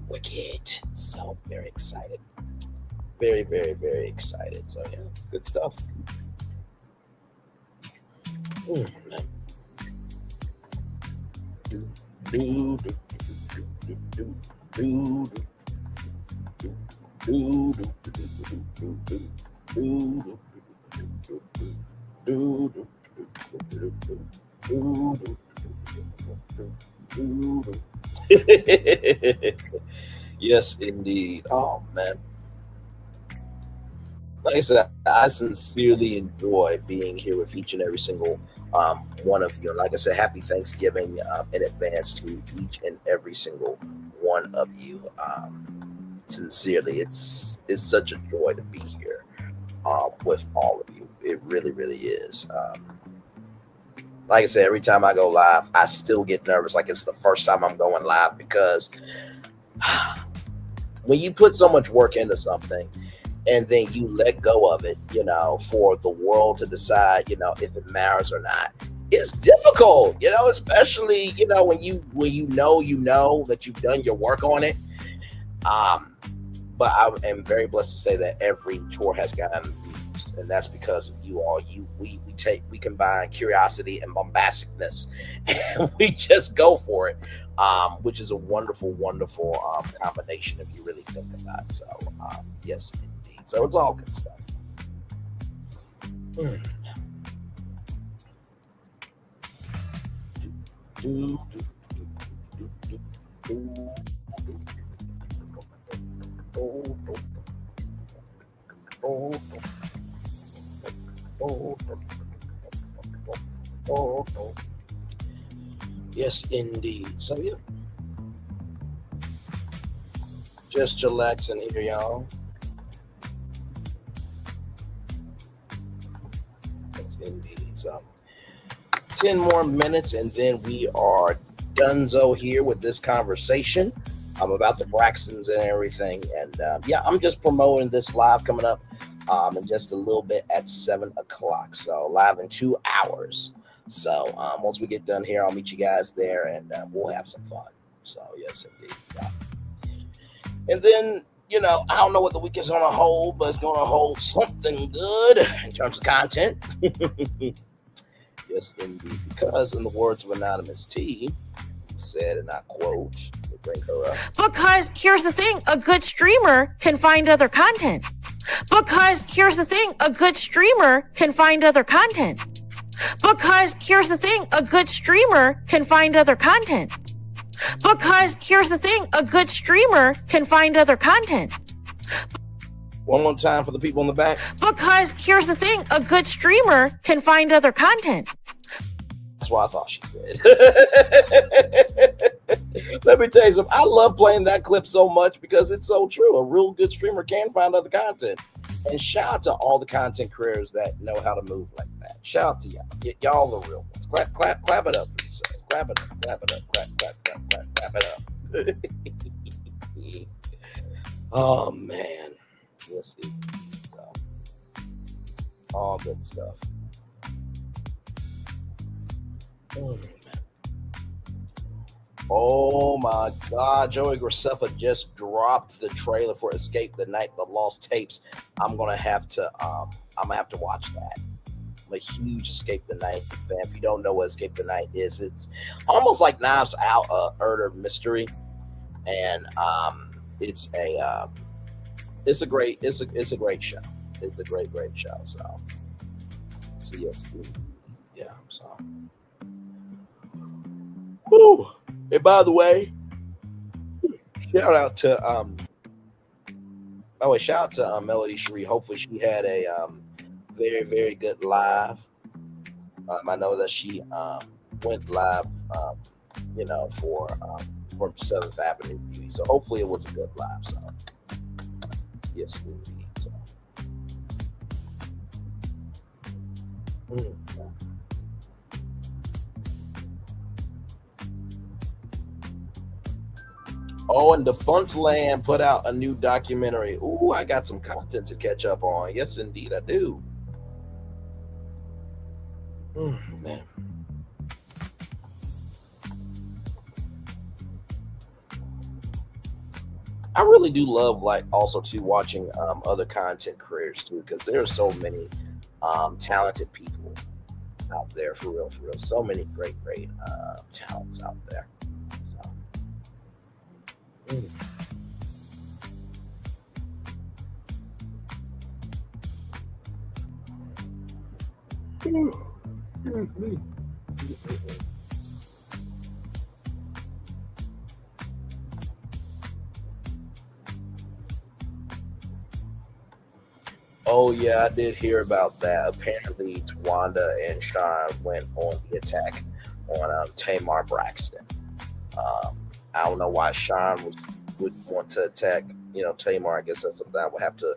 Wicked. So very excited. Very, very, very excited. So yeah, good stuff. Yes, indeed. Oh man. Like I said, I sincerely enjoy being here with each and every single one of you. And like I said, happy Thanksgiving in advance to each and every single one of you. Sincerely, it's such a joy to be here with all of you. It really, really is. Like I said, every time I go live, I still get nervous like it's the first time I'm going live, because when you put so much work into something and then you let go of it, for the world to decide, if it matters or not, it's difficult, especially, when you know that you've done your work on it. But I am very blessed to say that every tour has gotten views, and that's because of you all. We combine curiosity and bombasticness, and we just go for it, which is a wonderful, wonderful combination if you really think about it. So yes, indeed. So it's all good stuff. Yes, indeed. So, yeah. Just chillaxing here, y'all. Yes, indeed. So, 10 more minutes, and then we are donezo here with this conversation about the Braxtons and everything. And yeah, I'm just promoting this live coming up in just a little bit at 7 o'clock. So, live in 2 hours. So, once we get done here, I'll meet you guys there, and we'll have some fun. So, yes, indeed. Yeah. And then, you know, I don't know what the week is going to hold, but it's going to hold something good in terms of content. Yes, indeed. Because, in the words of Anonymous T, who said, and I quote, we'll bring her up. Because here's the thing, a good streamer can find other content. Because here's the thing, a good streamer can find other content. Because here's the thing, a good streamer can find other content. Because here's the thing, a good streamer can find other content. One more time for the people in the back. Because here's the thing, a good streamer can find other content. That's why I thought she said. Let me tell you something. I love playing that clip so much because it's so true. A real good streamer can find other content. And shout out to all the content creators that know how to move like that. Shout out to y'all. Y'all the real ones. Clap it up for yourselves. Clap it up. Clap it up. Clap it up. Oh, man. Yes, so, all good stuff. Oh my God, Joey Graceffa just dropped the trailer for Escape the Night, the Lost Tapes. I'm gonna have to watch that. I'm a huge Escape the Night fan. If you don't know what Escape the Night is, it's almost like Knives Out, murder mystery, and it's a great show. It's a great show. So yes, yeah. So, whew. And by the way, shout out to Melody Cherie. Hopefully, she had a very, very good live. I know that she went live, for from 7th Avenue Beauty. So hopefully, it was a good live. So yes, indeed. So. Oh, and Defunct Land put out a new documentary. Ooh, I got some content to catch up on. Yes, indeed, I do. Man. I really do love, also too, watching other content creators too, because there are so many talented people out there, for real. So many great talents out there. Oh yeah, I did hear about that. Apparently, Towanda and Sean went on the attack on Tamar Braxton. I don't know why Sean would want to attack, Tamar. I guess that's something I would have to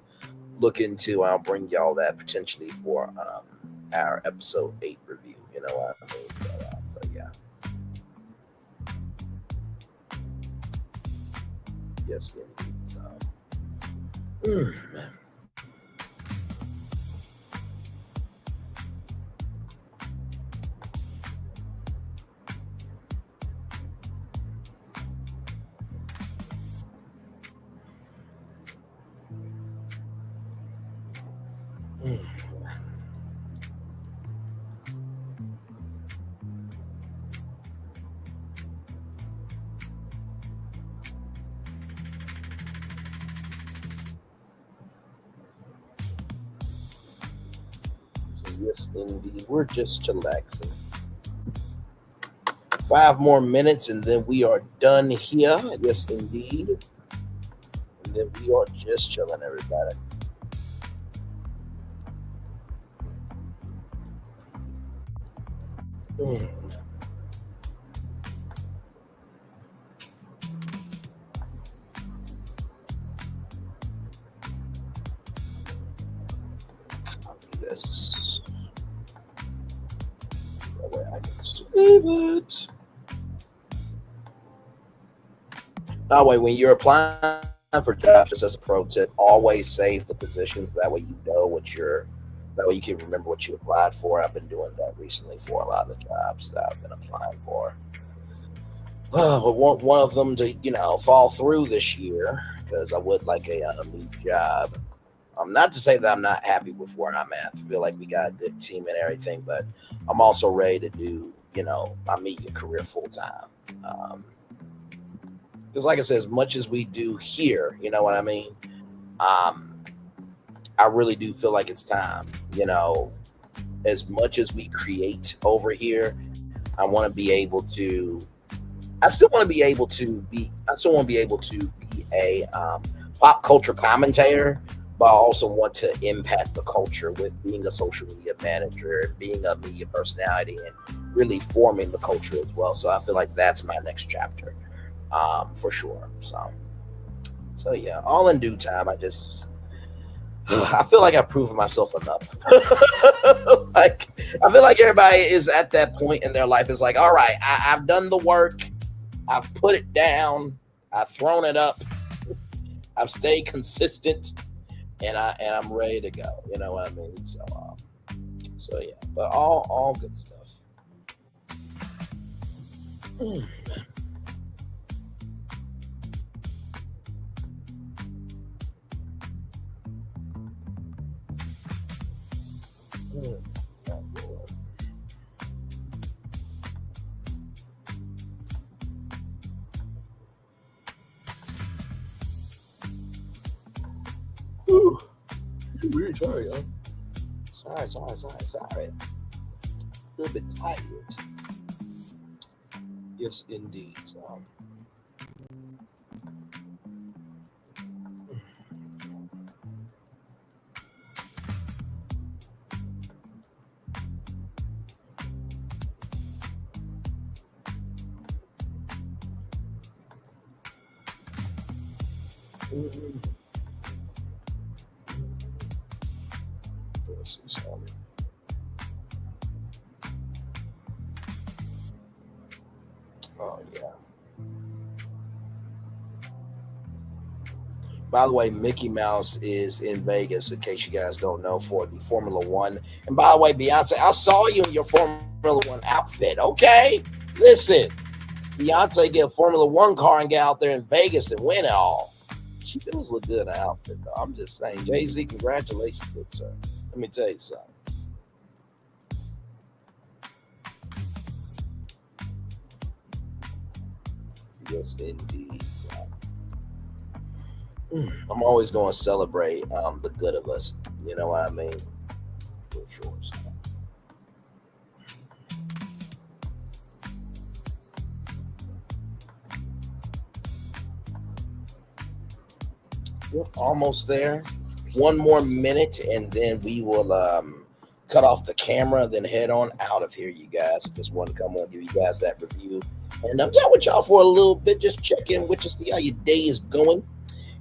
look into. I'll bring y'all that potentially for our episode 8 review. You know what I mean? So yeah. Yes, indeed. So, man. Yes, indeed. We're just chillaxing. 5 more minutes, and then we are done here. Yes, indeed. And then we are just chilling, everybody. This. That way I can save it. That way, when you're applying for jobs, just as a pro tip, always save the positions. That way you know that way you can remember what you applied for. I've been doing that recently for a lot of the jobs that I've been applying for. But one of them to, fall through this year, because I would like a new job. Not to say that I'm not happy with where I'm at. I feel like we got a good team and everything, but I'm also ready to do, my media career full time. Because like I said, as much as we do here, you know what I mean? I really do feel like it's time, as much as we create over here, I still want to be able to be a pop culture commentator, but I also want to impact the culture with being a social media manager, being a media personality, and really forming the culture as well. So I feel like that's my next chapter, for sure. So yeah, all in due time. I feel like I've proven myself enough. I feel like everybody is at that point in their life. Is like, all right, I've done the work. I've put it down. I've thrown it up. I've stayed consistent, and I'm ready to go. You know what I mean? So yeah, but all good stuff. Weird, sorry, yo. Sorry. A little bit tired. Yes, indeed. Oh yeah. By the way, Mickey Mouse is in Vegas, in case you guys don't know, for the Formula One. And by the way, Beyonce, I saw you in your Formula One outfit. Okay, listen, Beyonce get a Formula One car and get out there in Vegas and win it all. She does look good in the outfit, though. I'm just saying, Jay-Z, congratulations, good sir. Let me tell you something. Yes, indeed. I'm always going to celebrate the good of us. You know what I mean? For sure. We're almost there. One more minute, and then we will cut off the camera, then head on out of here, you guys. Just want to come on, give you guys that review. And I'm chat with y'all for a little bit, just check in with you, see how your day is going.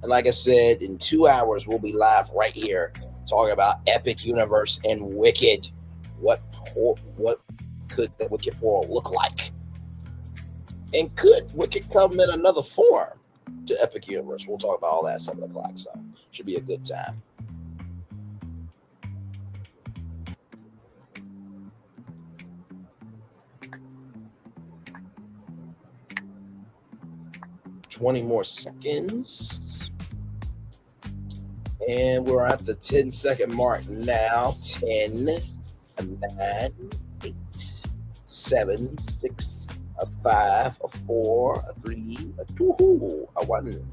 And like I said, in 2 hours, we'll be live right here talking about Epic Universe and Wicked. What could the Wicked world look like? And could Wicked come in another form to Epic Universe? We'll talk about all that at 7 o'clock, so should be a good time. $20 more seconds. And we're at the 10-second mark now. 10, 9, 8, 7, 6, 5, 4, 3, 2, 1.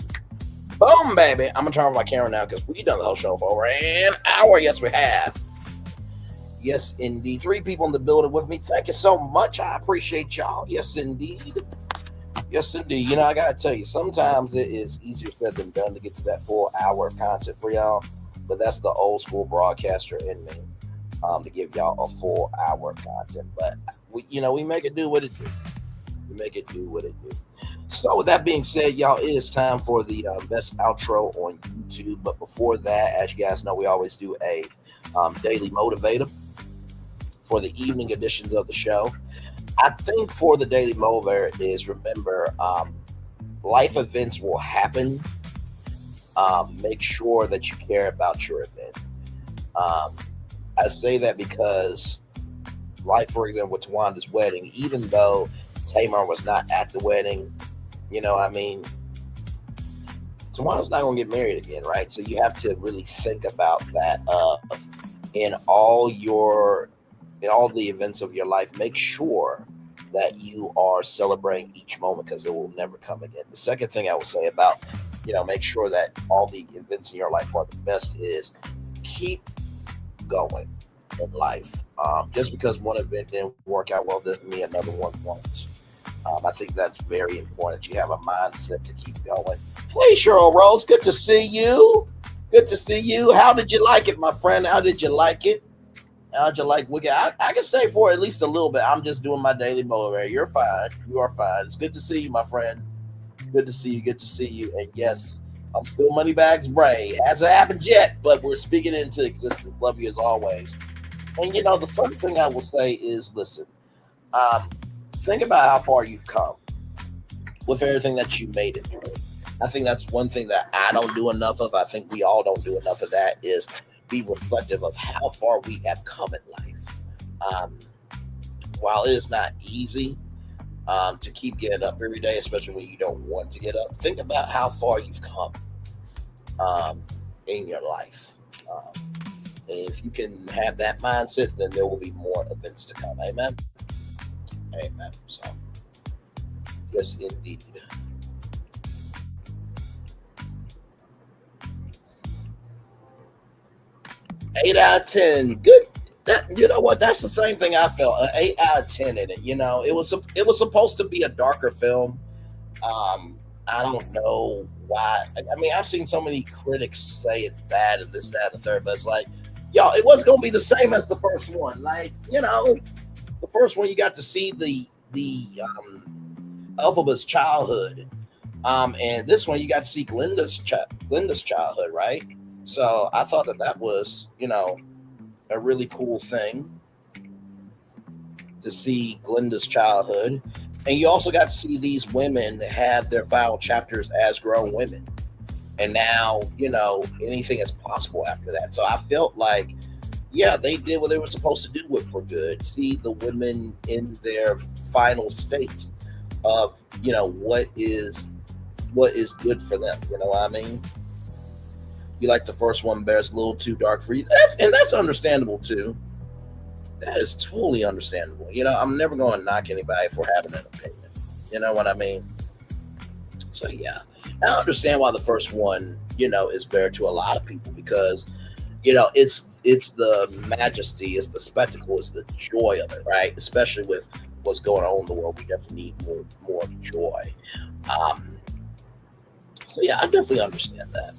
Boom, baby. I'm going to turn off my camera now because we've done the whole show for over an hour. Yes, we have. Yes, indeed. 3 people in the building with me. Thank you so much. I appreciate y'all. Yes, indeed. Yes, indeed. You know, I got to tell you, sometimes it is easier said than done to get to that full hour of content for y'all. But that's the old school broadcaster in me, to give y'all a full hour of content. But, we make it do what it do. We make it do what it do. So with that being said, y'all, it is time for the best outro on YouTube. But before that, as you guys know, we always do a daily motivator for the evening editions of the show. I think for the daily motivator is, remember, life events will happen. Make sure that you care about your event. I say that because, like, for example, with Towanda's wedding, even though Tamar was not at the wedding, Tawanda's not going to get married again, right? So you have to really think about that. In all the events of your life, make sure that you are celebrating each moment, because it will never come again. The second thing I would say about, make sure that all the events in your life are the best is keep going in life. Just because one event didn't work out well doesn't mean another one won't. I think that's very important, that you have a mindset to keep going. Hey, Cheryl Rose, good to see you. Good to see you. How did you like it, my friend? How did you like it? How'd you like Wicked? I can stay for at least a little bit. I'm just doing my daily motivator. You're fine. You are fine. It's good to see you, my friend. Good to see you. Good to see you. And yes, I'm still Moneybags Bray. Hasn't happened yet, but we're speaking it into existence. Love you as always. And the first thing I will say is, listen, think about how far you've come with everything that you made it through. I think that's one thing that I don't do enough of. I think we all don't do enough of that, is be reflective of how far we have come in life. While it is not easy to keep getting up every day, especially when you don't want to get up, think about how far you've come in your life. If you can have that mindset, then there will be more events to come. Amen. Amen. So, yes, indeed. Eight out of 10. Good. That, you know what? That's the same thing I felt. An 8 out of 10 in it. It was supposed to be a darker film. I don't know why. I've seen so many critics say it's bad and this, that, and the third, but it's like, y'all, it wasn't gonna be the same as the first one. Like, the first one, you got to see the Elphaba's childhood, and this one you got to see Glinda's childhood, right? So I thought that was, a really cool thing to see Glinda's childhood. And you also got to see these women have their final chapters as grown women. And now, anything is possible after that. So I felt like, yeah, they did what they were supposed to do with For Good. See the women in their final state of, what is good for them. You know what I mean? You like the first one better, it's a little too dark for you. That's understandable too. That is totally understandable. I'm never going to knock anybody for having an opinion. You know what I mean? So yeah, I understand why the first one, is better to a lot of people, because, it's the majesty, it's the spectacle, it's the joy of it, right? Especially with what's going on in the world, we definitely need more joy. So yeah, I definitely understand that.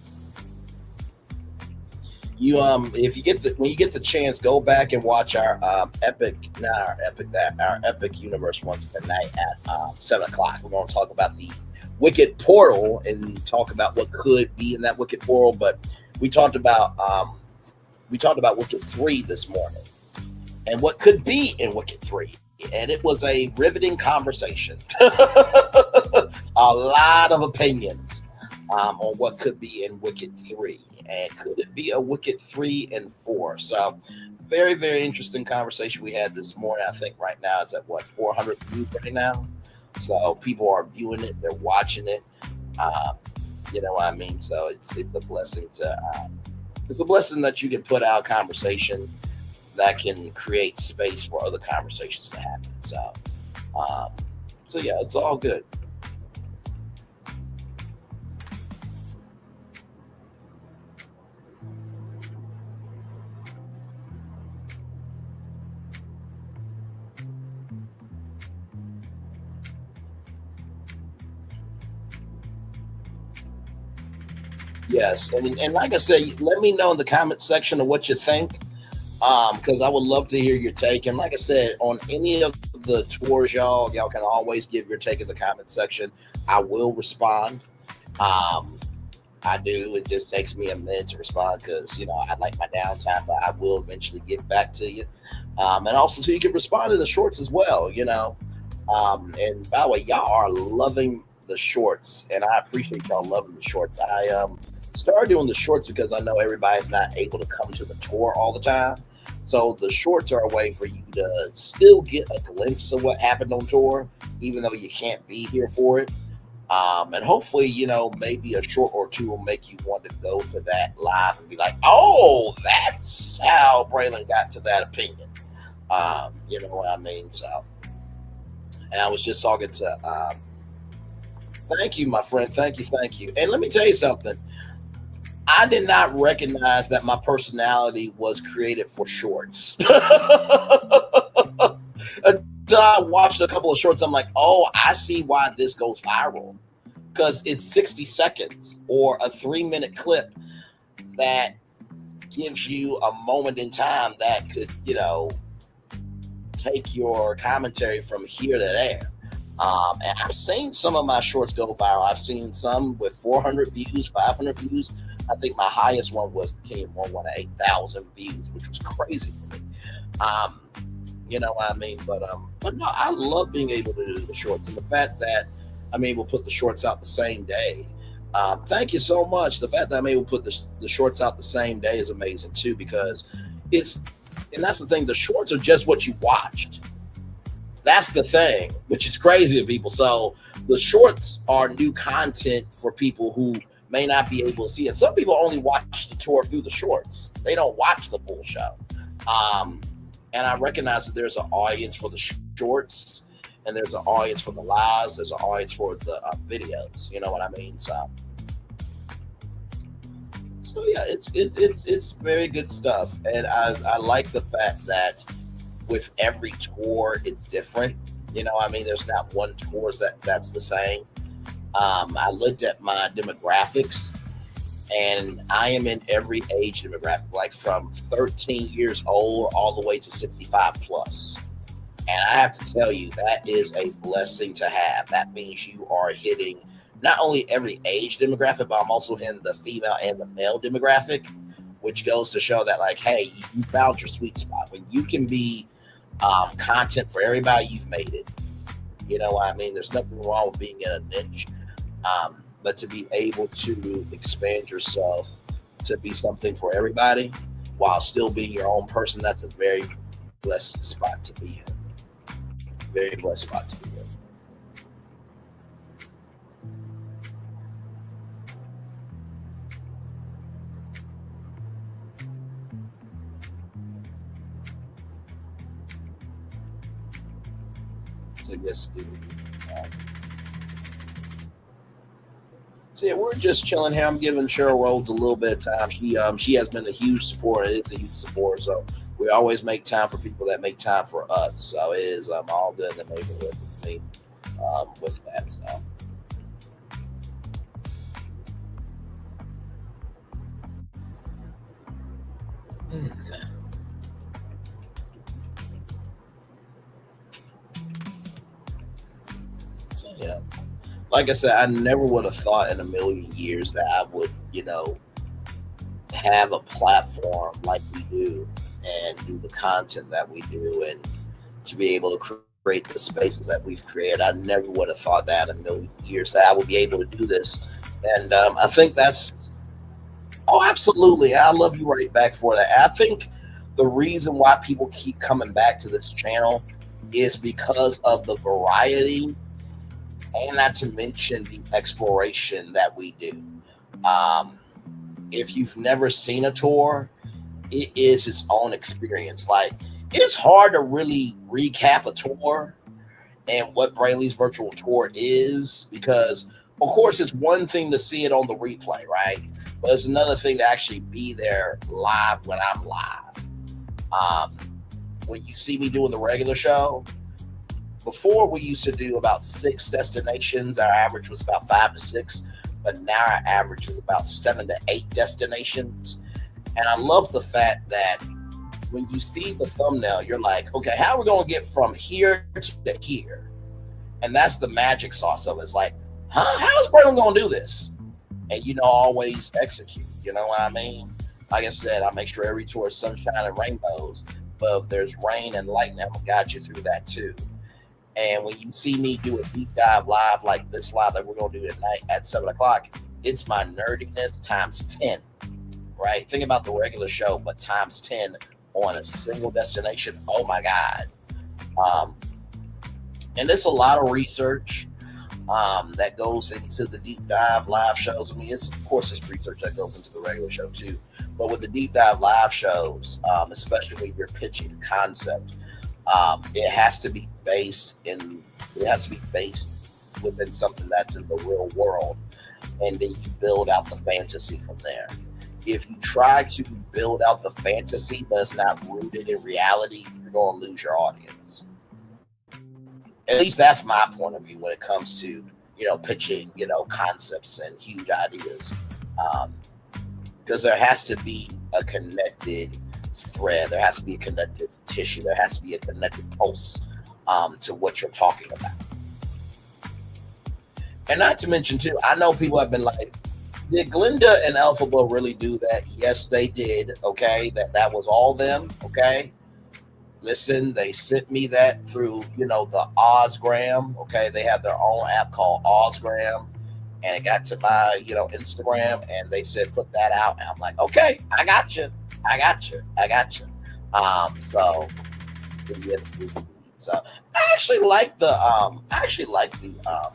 You if you get when you get the chance, go back and watch our epic universe once tonight at 7:00. We're going to talk about the Wicked portal and talk about what could be in that Wicked portal. But we talked about Wicked 3 this morning and what could be in Wicked 3, and it was a riveting conversation. A lot of opinions on what could be in Wicked 3. And could it be a Wicked 3 and 4? So very, very interesting conversation we had this morning. I think right now it's at 400 views right now. So people are viewing it, they're watching it. You know what I mean? So it's a blessing it's a blessing that you can put out a conversation that can create space for other conversations to happen. So yeah, it's all good. Yes, and like I said, let me know in the comment section of what you think, because I would love to hear your take. And like I said, on any of the tours, y'all can always give your take in the comment section. I will respond. I do. It just takes me a minute to respond because I like my downtime, but I will eventually get back to you. And also, so you can respond to the shorts as well. And by the way, y'all are loving the shorts, and I appreciate y'all loving the shorts. I started doing the shorts because I know everybody's not able to come to the tour all the time. So the shorts are a way for you to still get a glimpse of what happened on tour, even though you can't be here for it. And hopefully, maybe a short or two will make you want to go to that live and be like, oh, that's how Braylon got to that opinion. You know what I mean? So, and I was just talking to, thank you, my friend. Thank you. And let me tell you something. I did not recognize that my personality was created for shorts. Until I watched a couple of shorts, I'm like, oh, I see why this goes viral. Because it's 60 seconds or a 3-minute clip that gives you a moment in time that could, take your commentary from here to there. And I've seen some of my shorts go viral. I've seen some with 400 views, 500 views. I think my highest one was came on one at 8,000 views, which was crazy for me. You know what I mean? But no, I love being able to do the shorts, and the fact that I'm able to put the shorts out the same day. Thank you so much. The fact that I'm able to put the shorts out the same day is amazing too, because and that's the thing. The shorts are just what you watched. That's the thing, which is crazy to people. So the shorts are new content for people who may not be able to see it. Some people only watch the tour through the shorts. They don't watch the full show. And I recognize that there's an audience for the shorts, and there's an audience for the lives. There's an audience for the videos. You know what I mean? So yeah, it's very good stuff, and I like the fact that with every tour it's different. You know, I mean, there's not one tour that's the same. I looked at my demographics, and I am in every age demographic, like from 13 years old all the way to 65 plus. And I have to tell you, that is a blessing to have. That means you are hitting not only every age demographic, but I'm also hitting the female and the male demographic, which goes to show that, like, hey, you found your sweet spot. When you can be content for everybody, you've made it. You know what I mean? There's nothing wrong with being in a niche. But to be able to expand yourself to be something for everybody while still being your own person, that's a very blessed spot to be in. Very blessed spot to be in. So yes, so yeah, we're just chilling here. I'm giving Cheryl Rhodes a little bit of time. She has been a huge supporter. It is a huge supporter. So we always make time for people that make time for us. So it is all good in the neighborhood with me with that. So. So yeah. Like I said, I never would have thought in a million years that I would, have a platform like we do and do the content that we do and to be able to create the spaces that we've created. I never would have thought that in a million years that I would be able to do this. And I think that's, absolutely. I love you right back for that. I think the reason why people keep coming back to this channel is because of the variety, and not to mention the exploration that we do. If you've never seen a tour, it is its own experience. Like, it's hard to really recap a tour and what Brayley's virtual tour is, because, of course, it's one thing to see it on the replay, right? But it's another thing to actually be there live when I'm live. When you see me doing the regular show, before we used to do about 6 destinations. Our average was about 5 to 6. but now our average is about 7 to 8 destinations. And I love the fact that when you see the thumbnail, you're like, okay, how are we going to get from here to here? And that's the magic sauce of it. It's like, how is Braylon going to do this? And, always execute. You know what I mean? Like I said, I make sure every tour is sunshine and rainbows. But if there's rain and lightning, I'm going to guide you through that too. And when you see me do a deep dive live like this live that we're going to do tonight at 7 o'clock, it's my nerdiness times 10, right? Think about the regular show, but times 10 on a single destination. Oh my God. And it's a lot of research that goes into the deep dive live shows. I mean, it's research that goes into the regular show too. But with the deep dive live shows, especially when you're pitching a concept, it has to be based within something that's in the real world, and then you build out the fantasy from there. If you try to build out the fantasy but it's not rooted in reality, you're going to lose your audience. At least that's my point of view when it comes to pitching concepts and huge ideas, because there has to be a connected thread, there has to be a connective tissue, there has to be a connected pulse to what you're talking about. And not to mention too, I know people have been like, did Glinda and Elphaba really do that? Yes, they did. Okay, that was all them. Okay, listen, they sent me that through the Ozgram. Okay, they have their own app called Ozgram, and it got to my Instagram, and they said put that out, and I'm like, okay, I got you. So yes, so I actually like the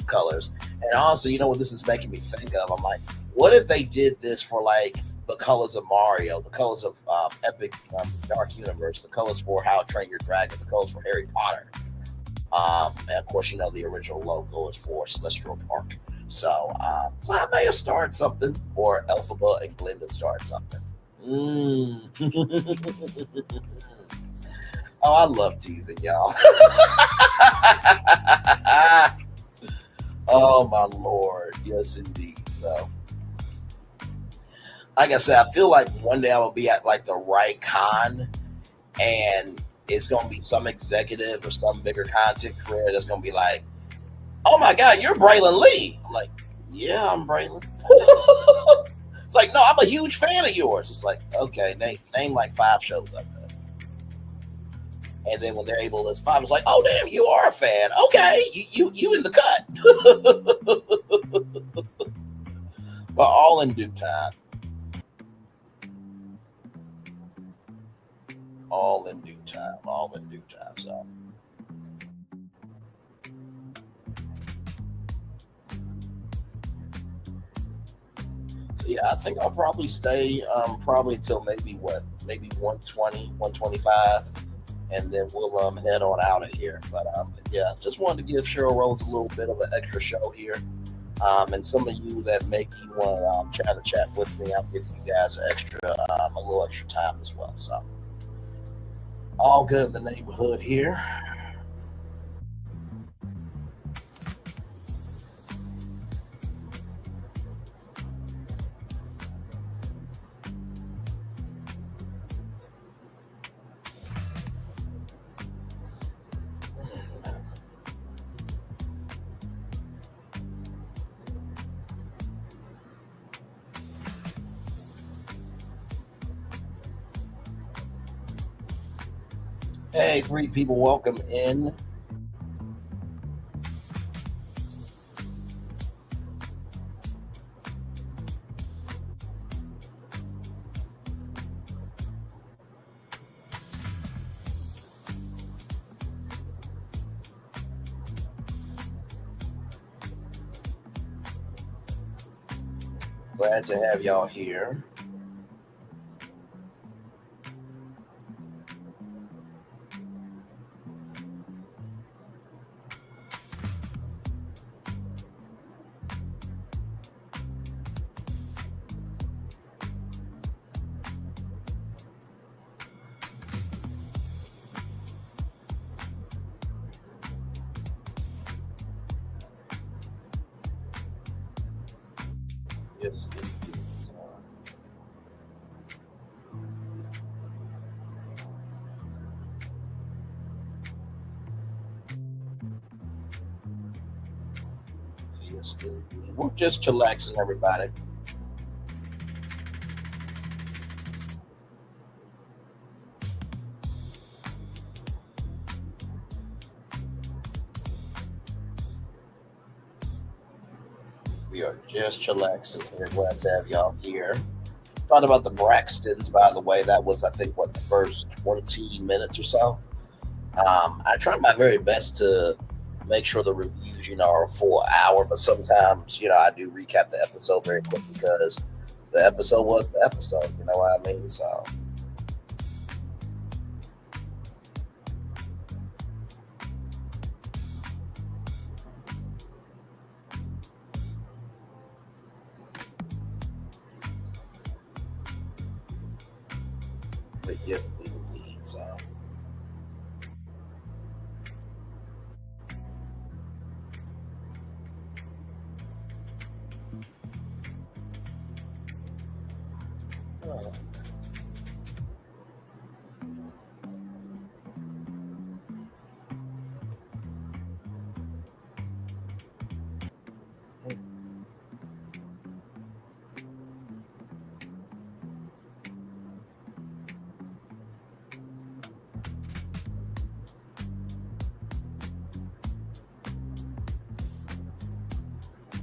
colors, and also what this is making me think of. I'm like, what if they did this for like the colors of Mario, the colors of Epic Dark Universe, the colors for How to Train Your Dragon, the colors for Harry Potter, and of course the original logo is for Celestial Park. So I may have started something, or Elphaba and Glinda started something. Oh, I love teasing y'all. Oh my Lord, yes indeed. So, like I said, I feel like one day I will be at like the right con, and it's gonna be some executive or some bigger content creator that's gonna be like, "Oh my God, you're Braylon Lee." I'm like, "Yeah, I'm Braylon." It's like, "No, I'm a huge fan of yours." It's like, okay, name like 5 shows I've done. And then when they're able to 5, it's like, "Oh damn, you are a fan. Okay, you in the cut." But all in due time. All in due time. So yeah, I think I'll probably stay probably till maybe 120, 125, and then we'll head on out of here. But yeah, just wanted to give Cheryl Rose a little bit of an extra show here. And some of you that make you want to chat with me, I'll give you guys a little extra time as well. So all good in the neighborhood here. Hey, 3 people, welcome in. Glad to have y'all here. Yes, indeed. Yes, indeed. We're just chillaxing, everybody. We are just chillaxing here. Glad to have y'all here. Talking about the Braxtons, by the way. That was, I think, what, the first 20 minutes or so. I try my very best to make sure the reviews, are a full hour, but sometimes, I do recap the episode very quick because the episode was the episode. You know what I mean? So. But yes, indeed. So.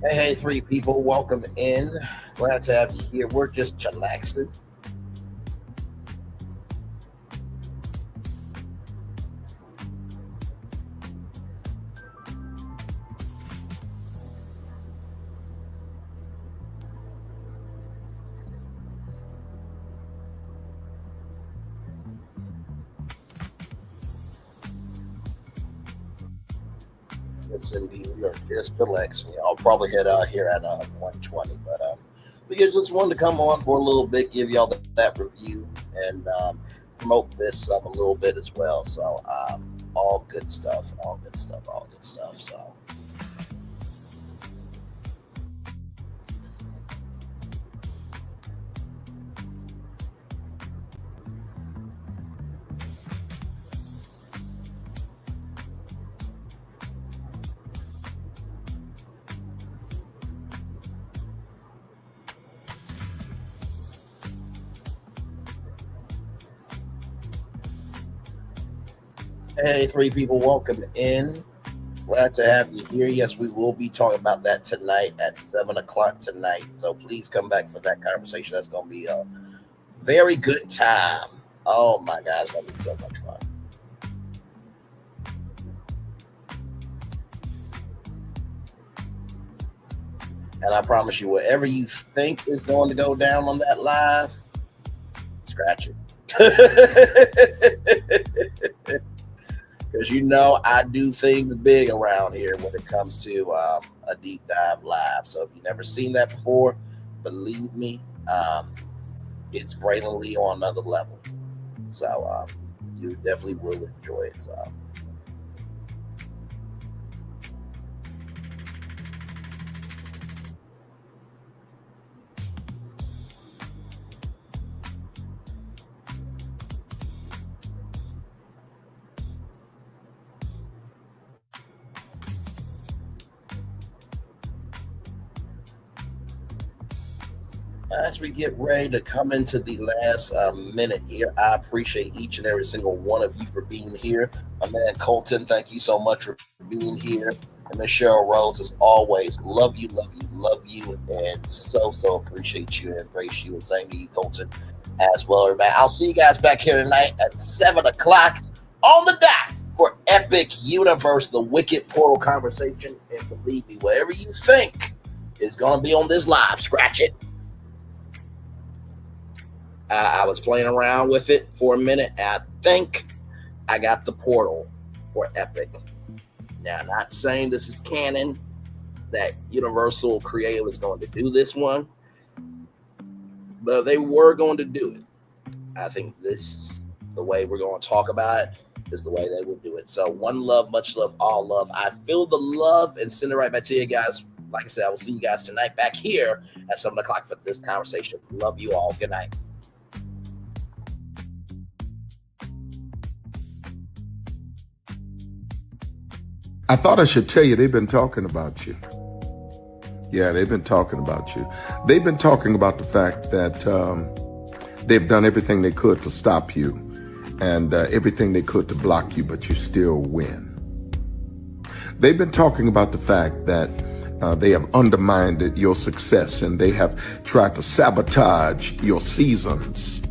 Hey, three people, welcome in. Glad to have you here. We're just chillaxing. Yes, indeed. We are just relaxing. I'll probably head out here at 120, but we just wanted to come on for a little bit, give y'all that review, and promote this a little bit as well. So all good stuff, all good stuff, all good stuff. So. Hey, three people, welcome in. Glad to have you here. Yes, we will be talking about that tonight at 7 o'clock tonight. So please come back for that conversation. That's going to be a very good time. Oh my God, it's going to be so much fun. And I promise you, whatever you think is going to go down on that live, scratch it. Because I do things big around here when it comes to a deep dive live. So if you've never seen that before, believe me, it's Braylon Lee on another level. So you definitely will enjoy it. So. As we get ready to come into the last minute here, I appreciate each and every single one of you for being here. My man Colton, thank you so much for being here. And Michelle Rose, as always, love you, and so appreciate you and embrace you. And same to you, Colton, as well, everybody. I'll see you guys back here tonight at 7 o'clock on the dot for Epic Universe, the Wicked Portal Conversation. And believe me, whatever you think is going to be on this live, scratch it. I was playing around with it for a minute, and I think I got the portal for Epic. Now, not saying this is canon, that Universal Creative is going to do this one, but they were going to do it. I think the way we're going to talk about it, is the way they will do it. So one love, much love, all love. I feel the love and send it right back to you guys. like I said, I will see you guys tonight back here at 7 o'clock for this conversation. Love you all. Good night. I thought I should tell you, they've been talking about you. Yeah, they've been talking about you. They've been talking about the fact that they've done everything they could to stop you and everything they could to block you, but you still win. They've been talking about the fact that they have undermined your success and they have tried to sabotage your seasons,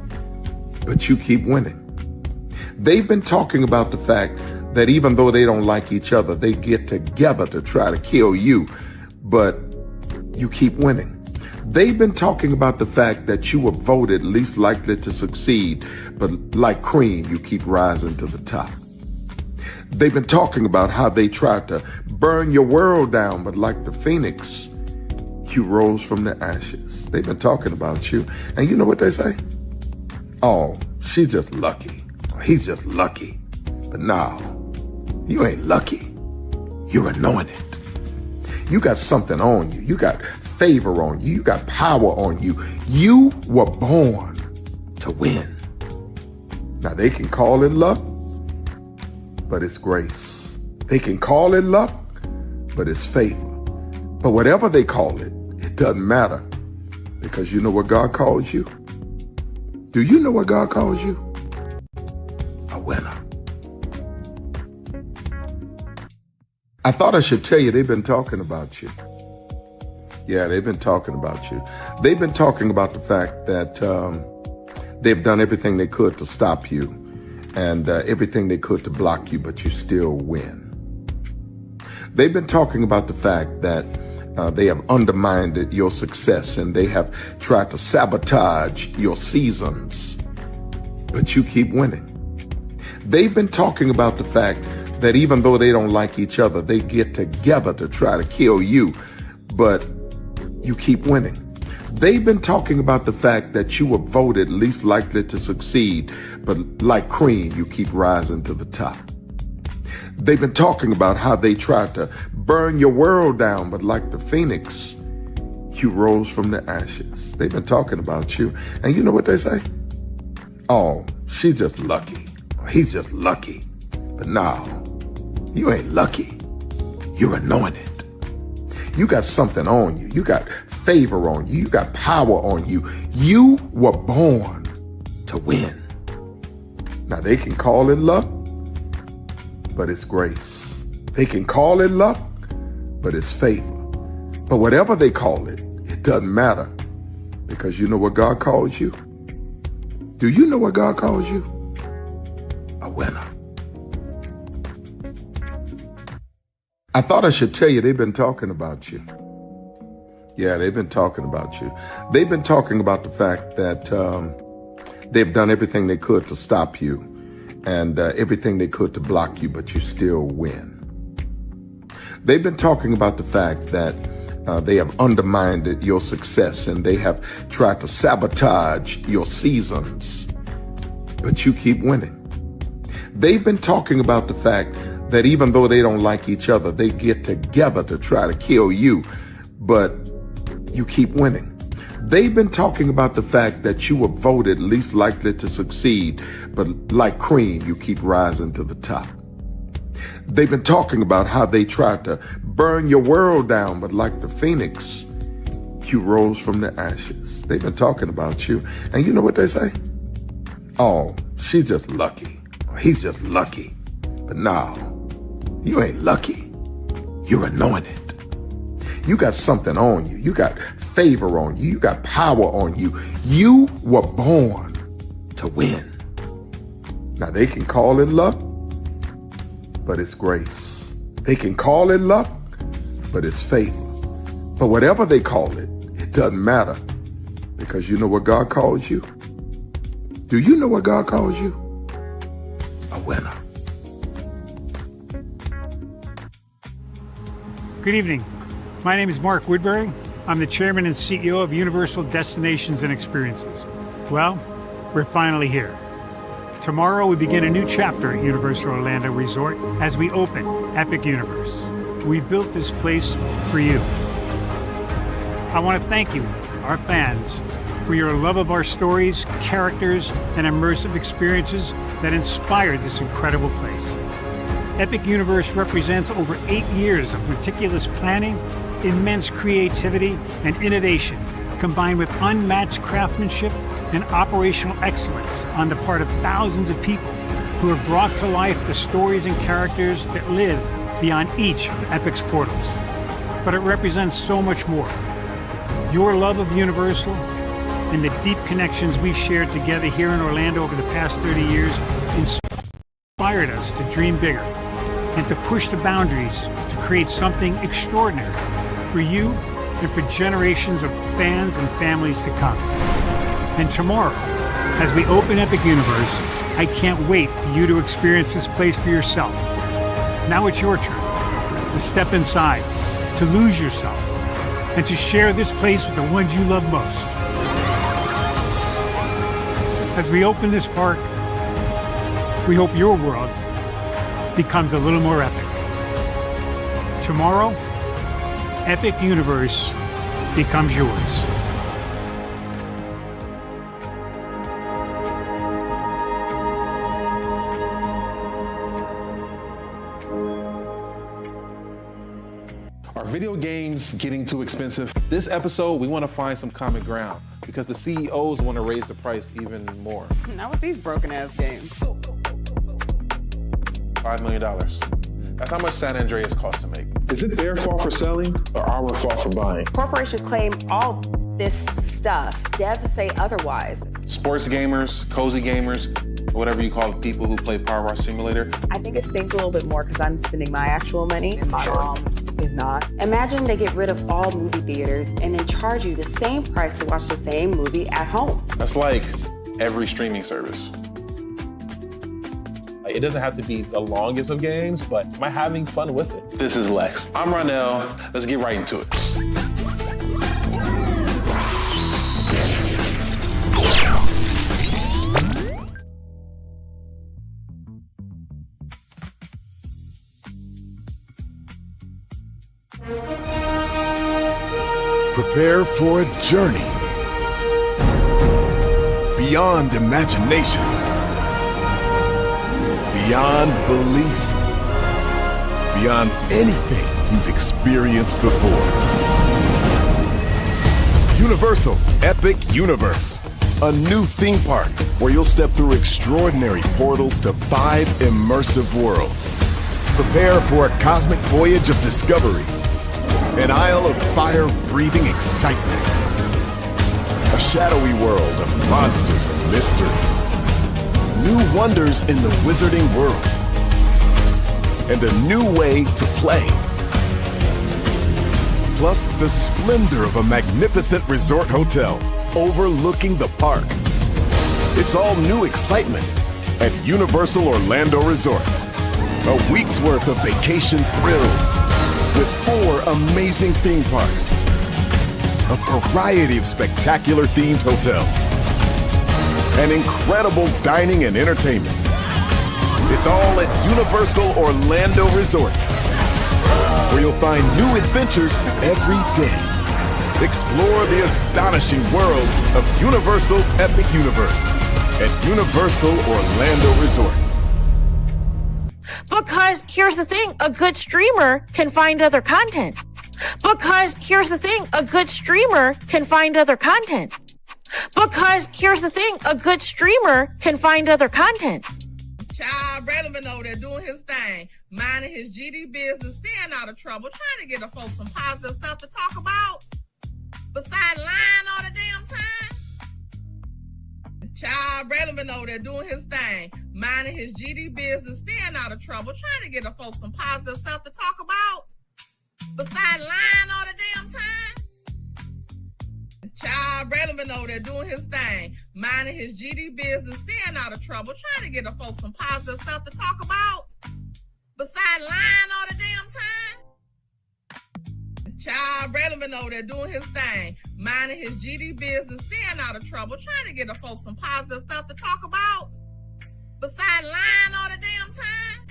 but you keep winning. They've been talking about the fact that even though they don't like each other, they get together to try to kill you, but you keep winning. They've been talking about the fact that you were voted least likely to succeed, but like cream, you keep rising to the top. They've been talking about how they tried to burn your world down, but like the phoenix, you rose from the ashes. They've been talking about you. And you know what they say? Oh, she's just lucky. He's just lucky. But no, you ain't lucky. You're anointed. You got something on you. You got favor on you. You got power on you. You were born to win. Now they can call it luck, but it's grace. They can call it luck, but it's favor. But whatever they call it, it doesn't matter, because you know what God calls you? Do you know what God calls you? A winner. I thought I should tell you, they've been talking about you. Yeah, they've been talking about you. They've been talking about the fact that they've done everything they could to stop you and everything they could to block you, but you still win. They've been talking about the fact that they have undermined your success and they have tried to sabotage your seasons, but you keep winning. They've been talking about the fact that even though they don't like each other, they get together to try to kill you, but you keep winning. They've been talking about the fact that you were voted least likely to succeed, but like cream, you keep rising to the top. They've been talking about how they tried to burn your world down, but like the phoenix, you rose from the ashes. They've been talking about you. And you know what they say? Oh, she's just lucky. He's just lucky. But no, you ain't lucky. You're anointed. You got something on you. You got favor on you. You got power on you. You were born to win. Now they can call it luck, but it's grace. They can call it luck, but it's favor. But whatever they call it, it doesn't matter, because you know what God calls you? Do you know what God calls you? A winner. I thought I should tell you, they've been talking about you. Yeah, they've been talking about you. They've been talking about the fact that they've done everything they could to stop you and everything they could to block you, but you still win. They've been talking about the fact that they have undermined your success and they have tried to sabotage your seasons, but you keep winning. They've been talking about the fact that even though they don't like each other, they get together to try to kill you, but you keep winning. They've been talking about the fact that you were voted least likely to succeed, but like cream, you keep rising to the top. They've been talking about how they tried to burn your world down, but like the phoenix, you rose from the ashes. They've been talking about you. And you know what they say? Oh, she's just lucky. He's just lucky. But no, you ain't lucky. You're anointed. You got something on you. You got favor on you. You got power on you. You were born to win. Now they can call it luck, but it's grace. They can call it luck, but it's favor. But whatever they call it, it doesn't matter, because you know what God calls you? Do you know what God calls you? A winner. Good evening. My name is Mark Woodbury. I'm the chairman and CEO of Universal Destinations and Experiences. Well, we're finally here. Tomorrow we begin a new chapter at Universal Orlando Resort as we open Epic Universe. We built this place for you. I want to thank you, our fans, for your love of our stories, characters, and immersive experiences that inspired this incredible place. Epic Universe represents over 8 years of meticulous planning, immense creativity, and innovation, combined with unmatched craftsmanship and operational excellence on the part of thousands of people who have brought to life the stories and characters that live beyond each of Epic's portals. But it represents so much more. Your love of Universal and the deep connections we've shared together here in Orlando over the past 30 years inspired us to dream bigger and to push the boundaries to create something extraordinary for you and for generations of fans and families to come. And tomorrow, as we open Epic Universe, I can't wait for you to experience this place for yourself. Now it's your turn to step inside, to lose yourself, and to share this place with the ones you love most. As we open this park, we hope your world becomes a little more epic. Tomorrow, Epic Universe becomes yours. Are video games getting too expensive? This episode, we want to find some common ground because the CEOs want to raise the price even more. Not with these broken ass games. $5 million. That's how much San Andreas costs to make. Is it their fault for selling or our fault for buying? Corporations claim all this stuff. Devs say otherwise. Sports gamers, cozy gamers, whatever you call people who play Power Wash Simulator. I think it stings a little bit more because I'm spending my actual money and my mom is not. Imagine they get rid of all movie theaters and then charge you the same price to watch the same movie at home. That's like every streaming service. It doesn't have to be the longest of games, but am I having fun with it? This is Lex. I'm Ronell. Let's get right into it. Prepare for a journey beyond imagination, beyond belief, beyond anything you've experienced before. Universal Epic Universe, a new theme park where you'll step through extraordinary portals to 5 immersive worlds. Prepare for a cosmic voyage of discovery, an isle of fire-breathing excitement, a shadowy world of monsters and mystery, new wonders in the wizarding world, and a new way to play. Plus the splendor of a magnificent resort hotel overlooking the park. It's all new excitement at Universal Orlando Resort. A week's worth of vacation thrills with 4 amazing theme parks, a variety of spectacular themed hotels, and incredible dining and entertainment. It's all at Universal Orlando Resort, where you'll find new adventures every day. Explore the astonishing worlds of Universal Epic Universe at Universal Orlando Resort. Because here's the thing, a good streamer can find other content. Because here's the thing, a good streamer can find other content. Because here's the thing, a good streamer can find other content. Child, Braylon been over there doing his thing, minding his GD business, staying out of trouble, trying to get the folks some positive stuff to talk about. Besides lying all the damn time. Child, Braylon been over there doing his thing, minding his GD business, staying out of trouble, trying to get the folks some positive stuff to talk about. Besides lying all the damn time. Child, Braylon been over there doing his thing, minding his GD business, staying out of trouble, trying to get the folks some positive stuff to talk about. Besides lying all the damn time. Child, Braylon been over there doing his thing, minding his GD business, staying out of trouble, trying to get the folks some positive stuff to talk about. Besides lying all the damn time.